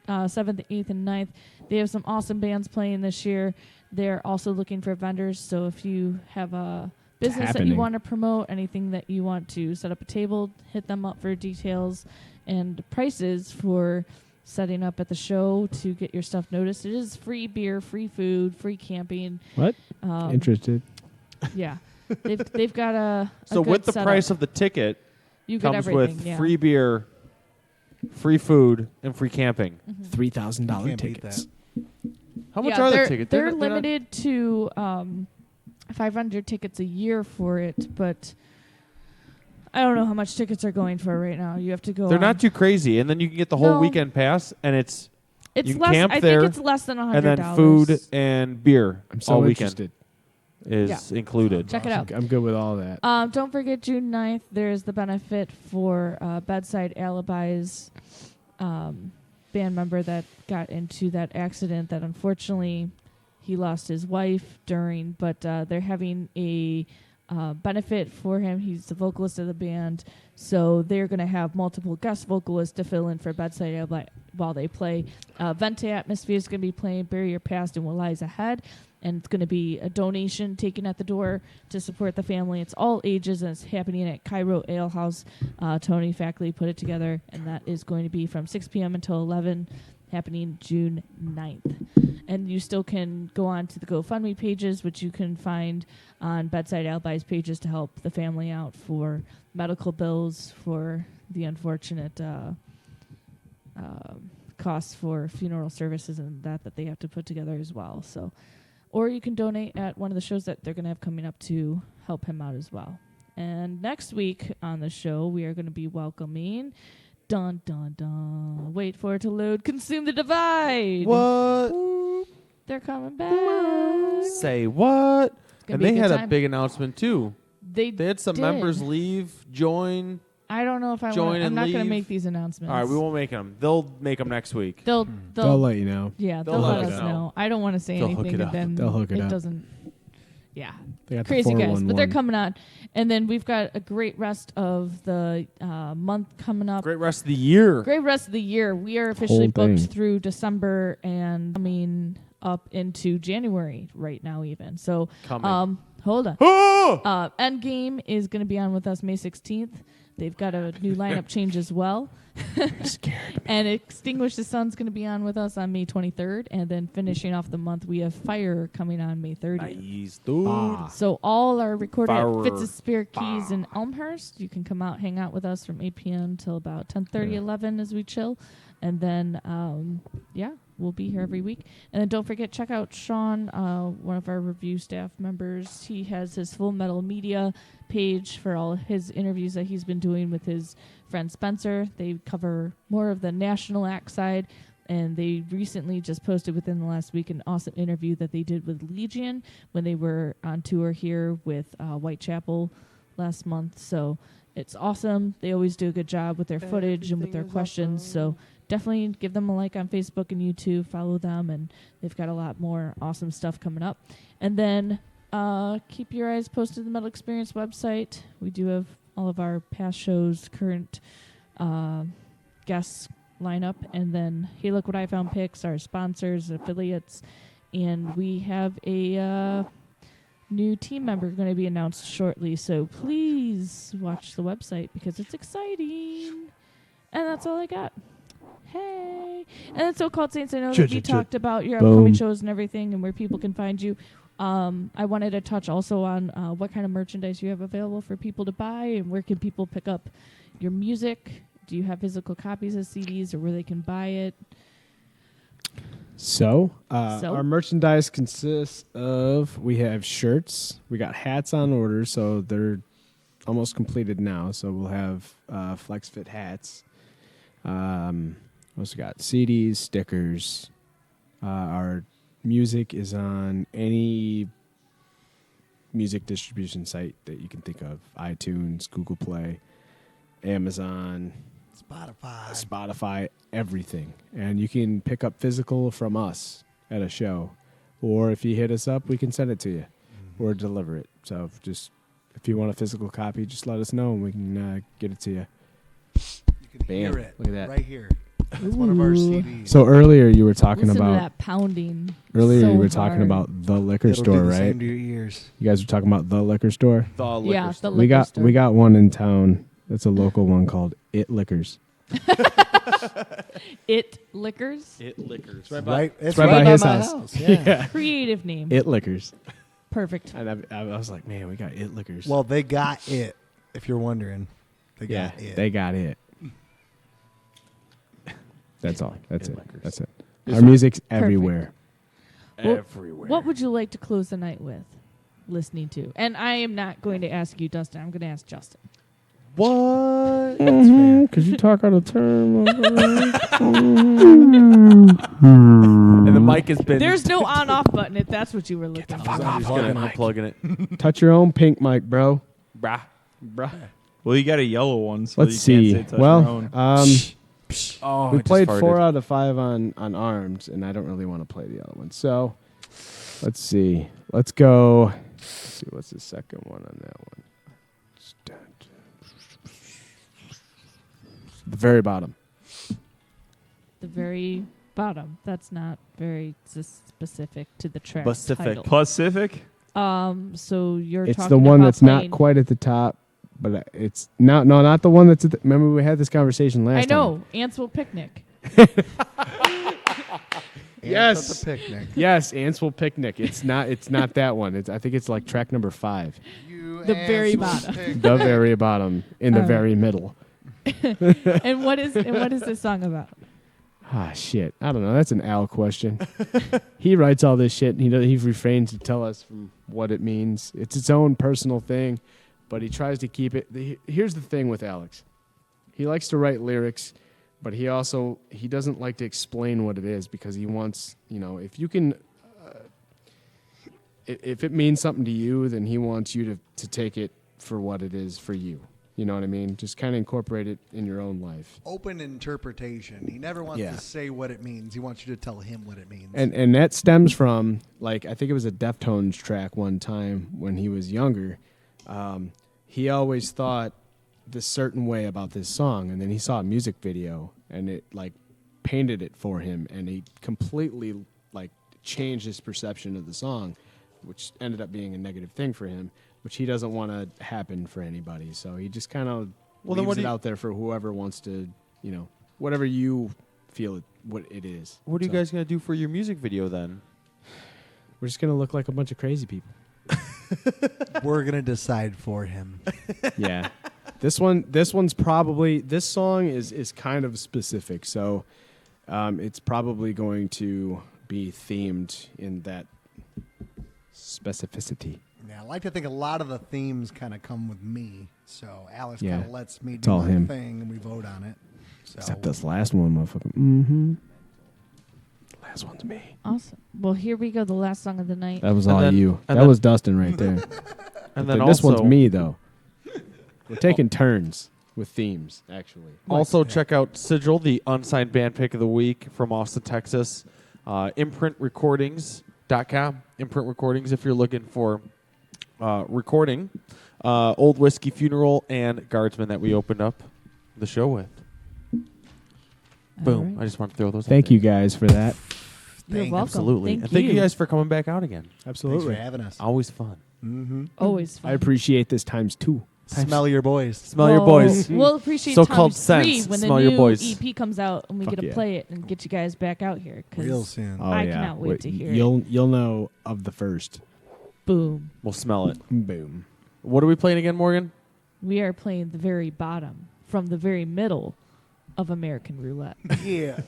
7th, 8th, and 9th. They have some awesome bands playing this year. They're also looking for vendors. So if you have a business that you want to promote, anything that you want to set up a table, hit them up for details and prices for setting up at the show to get your stuff noticed. It is free beer, free food, free camping. What? Interested. Yeah. They've got a So good with the setup. price of the ticket You get comes everything, with yeah. free beer, free food, and free camping. $3,000 Can't beat tickets. How much Yeah, are the they're- tickets? They're not- limited to 500 tickets a year for it, but I don't know how much tickets are going for right now. You have to go. They're on. not too crazy, and then you can get the whole No. weekend pass, and it's It's you can less. camp I there, think it's less than $100. and then food and beer I'm so all weekend interested. is included. Check it out. I'm good with all that. Don't forget June 9th. There's the benefit for Bedside Alibis band member that got into that accident that unfortunately he lost his wife during, but they're having a benefit for him. He's the vocalist of the band, so they're going to have multiple guest vocalists to fill in for Bedside Alibi while they play. Vente Atmosphere is going to be playing Bury Your Past and What Lies Ahead, and it's going to be a donation taken at the door to support the family. It's all ages, and it's happening at Cairo Ale House. Tony Fackley put it together, and that is going to be from 6 p.m. until 11, happening June 9th. And you still can go on to the GoFundMe pages, which you can find on Bedside Alibis pages to help the family out for medical bills, for the unfortunate costs for funeral services and that they have to put together as well. So, or you can donate at one of the shows that they're going to have coming up to help him out as well. And next week on the show, we are going to be welcoming dun dun dun. Wait for it to load. Consume the Divide. What? They're coming back. Say what? gonna And be a they good had a time. big announcement too. They had some did. members leave, join. I don't know if I Join want. I'm and not going to leave. make these announcements. All right, we won't make them. They'll make them next week. They'll let you know. Yeah, They'll they'll let let us us know. know. I don't want to say They'll hook anything, it and up. then They'll hook it up. doesn't. Yeah, They got the crazy guys, but they're 411. coming on, and then we've got a great rest of the month coming up. Great rest of the year. Great rest of the year. We are officially Whole thing. booked through December and coming up into January right now, even. So, Coming. hold on. Ah! Endgame is going to be on with us May 16th. They've got a new lineup change as well. And Extinguish the Sun's going to be on with us on May 23rd. And then finishing off the month, we have Fire coming on May 30th. Nice, dude. So all are recorded Fire. at Fitz's Spear Keys in Elmhurst. You can come out, hang out with us from 8 p.m. till about 10:30, 11 as we chill. And then, we'll be here every week. And then don't forget, check out Sean, one of our review staff members. He has his Full Metal Media page for all his interviews that he's been doing with his friend Spencer. They cover more of the national act side. And they recently just posted within the last week an awesome interview that they did with Legion when they were on tour here with Whitechapel last month. So it's awesome. They always do a good job with their footage and with their questions. So definitely give them a like on Facebook and YouTube. Follow them, and they've got a lot more awesome stuff coming up. And then keep your eyes posted on the Metal Experience website. We do have all of our past shows, current guests lineup, and then Hey Look What I Found picks, our sponsors, affiliates, and we have a new team member going to be announced shortly. So please watch the website because it's exciting. And that's all I got. Hey. And then So-Called Saints, I know that you talked about your upcoming Boom. shows and everything and where people can find you. I wanted to touch also on what kind of merchandise you have available for people to buy and where can people pick up your music. Do you have physical copies of CDs or where they can buy it? So, our merchandise consists of, we have shirts, we got hats on order, so they're almost completed now. So we'll have flex fit hats. Also got CDs, stickers. Our music is on any music distribution site that you can think of: iTunes, Google Play, Amazon, Spotify, everything. And you can pick up physical from us at a show, or if you hit us up, we can send it to you or deliver it. So if you want a physical copy, just let us know and we can get it to you. You can hear it. Look at that. Right here. It's one of our CDs. So earlier you were talking Listen to about that pounding. earlier so you were talking hard. about the liquor It'll store, do the right? same to your ears. You guys were talking about the liquor store. The liquor Yeah, store. the We liquor got store. we got one in town. That's a local one called It Liquors. It Liquors. It liquors. It's right by his my house. Yeah. Creative name. It Liquors. Perfect. And I was like, man, we got It Liquors. Well, they got it. If you're wondering, they yeah, got it. they got it. That's all. That's it. Liquors. That's it. Our music's everywhere. Well, Everywhere. What would you like to close the night with? Listening to, and I am not going to ask you, Dustin. I'm going to ask Justin. What? Because you talk out of term. And the mic has been. There's no on/off button if that's what you were looking for. Unplugging it. Touch your own pink mic, bro. Brah. Well, you got a yellow one, so Let's you see. can't say touch your Well, own. Oh, we I just played farted. 4 out of 5 on Armed, and I don't really want to play the other one. So, let's see. Let's go. Let's see. What's the second one on that one? The very bottom. The very bottom. That's not very specific to the track Pacific. title. Pacific? So you're It's talking the one about that's playing, not quite at the top, but it's not. No, not the one that's at the. Remember, we had this conversation last I know. time. Antsville Picnic. Yes. At the picnic. Yes, Antsville Picnic. It's not that one. I think it's like track number 5. The very bottom. The very bottom in the All right. very middle. and what is this song about? Ah, shit. I don't know. That's an Al question. He writes all this shit, and he refrains to tell us from what it means. It's its own personal thing, but he tries to keep it. Here's the thing with Alex. He likes to write lyrics, but he doesn't like to explain what it is because he wants, if you can, if it means something to you, then he wants you to take it for what it is for you. You know what I mean? Just kind of incorporate it in your own life. Open interpretation. He never wants to say what it means. He wants you to tell him what it means. And that stems from, like, I think it was a Deftones track one time when he was younger. He always thought this certain way about this song, and then he saw a music video, and it, like, painted it for him, and he completely, like, changed his perception of the song, which ended up being a negative thing for him, which he doesn't want to happen for anybody. So he just kind of leaves it out there for whoever wants to, whatever you feel what it is. What are you guys going to do for your music video then? We're just going to look like a bunch of crazy people. We're going to decide for him. Yeah. This one's probably, this song is kind of specific. So it's probably going to be themed in that specificity. Yeah, I like to think a lot of the themes kind of come with me. So Alex Yeah. kind of lets me It's do all my him. thing, and we vote on it. So Except this last one, motherfucker. Mm-hmm. Last one's me. Awesome. Well, here we go. The last song of the night. That was And all then- you. and That then- was Dustin right there. And then this one's also- me, though. We're taking turns with themes, actually. Also, check out Sigil, the unsigned band pick of the week from Austin, Texas. ImprintRecordings.com. Imprint Recordings if you're looking for recording. Old Whiskey Funeral and Guardsman that we opened up the show with. Boom. right. I just want to throw those out Thank there. you guys for that. You're Thank- welcome. Absolutely. Thank and thank you you. guys for coming back out again. thanks for Absolutely. having us. Always fun. Mm-hmm. Always fun. I appreciate this times 2. Smell your boys. Smell your boys. We'll appreciate So-called times 3 scents. when Smell the your new boys. EP comes out and we Fuck get to yeah. play it and get you guys back out here. 'cause Real soon. Oh, I yeah. cannot wait to hear it. You'll know of the first. Boom. We'll smell it. Boom. What are we playing again, Morgan? We are playing the very bottom from the very middle of American Roulette. Yeah.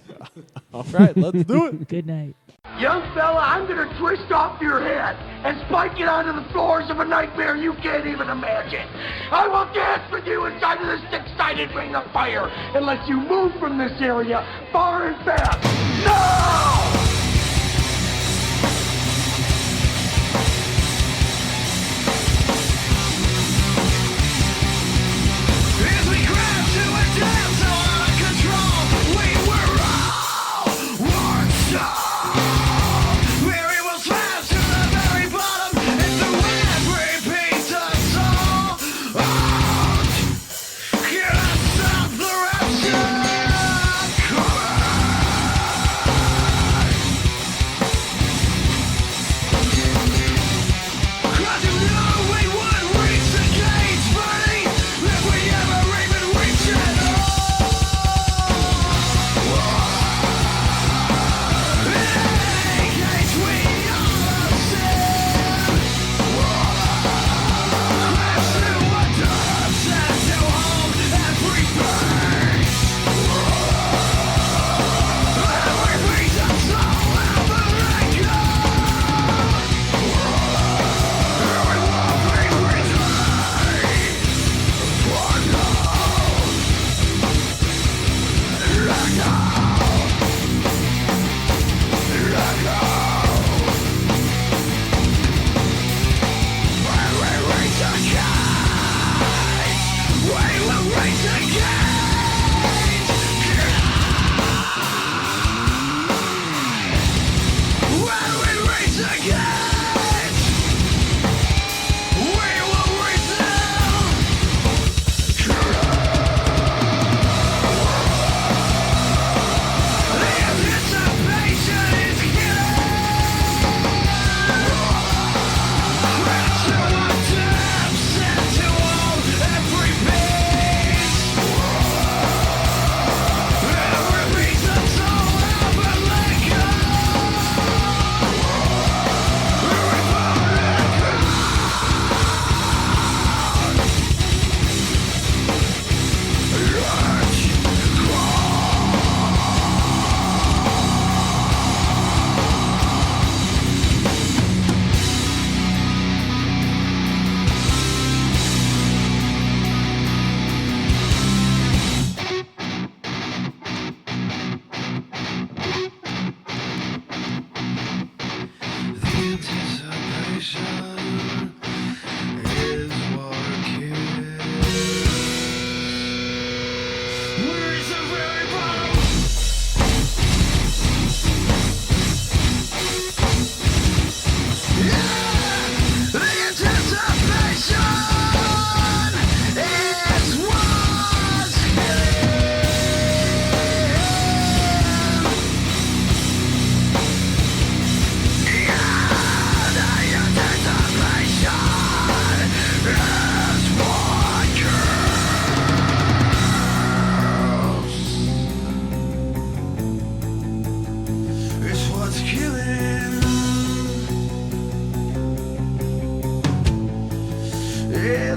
All right, let's do it. Good night. Young fella, I'm gonna twist off your head and spike it onto the floors of a nightmare you can't even imagine. I will dance with you inside of this six-sided ring of fire unless you move from this area far and fast. No! As we grab to a dance out of control, we were all one soul. Where it was fast.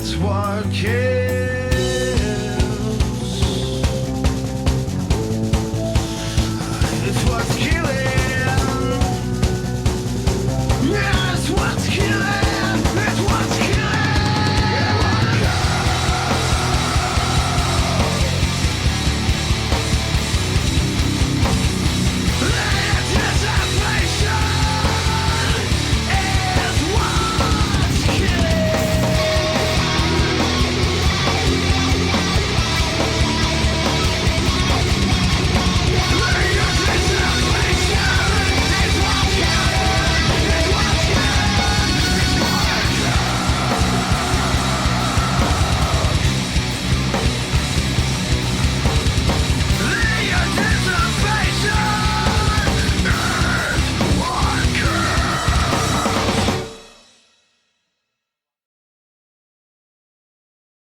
It's what kills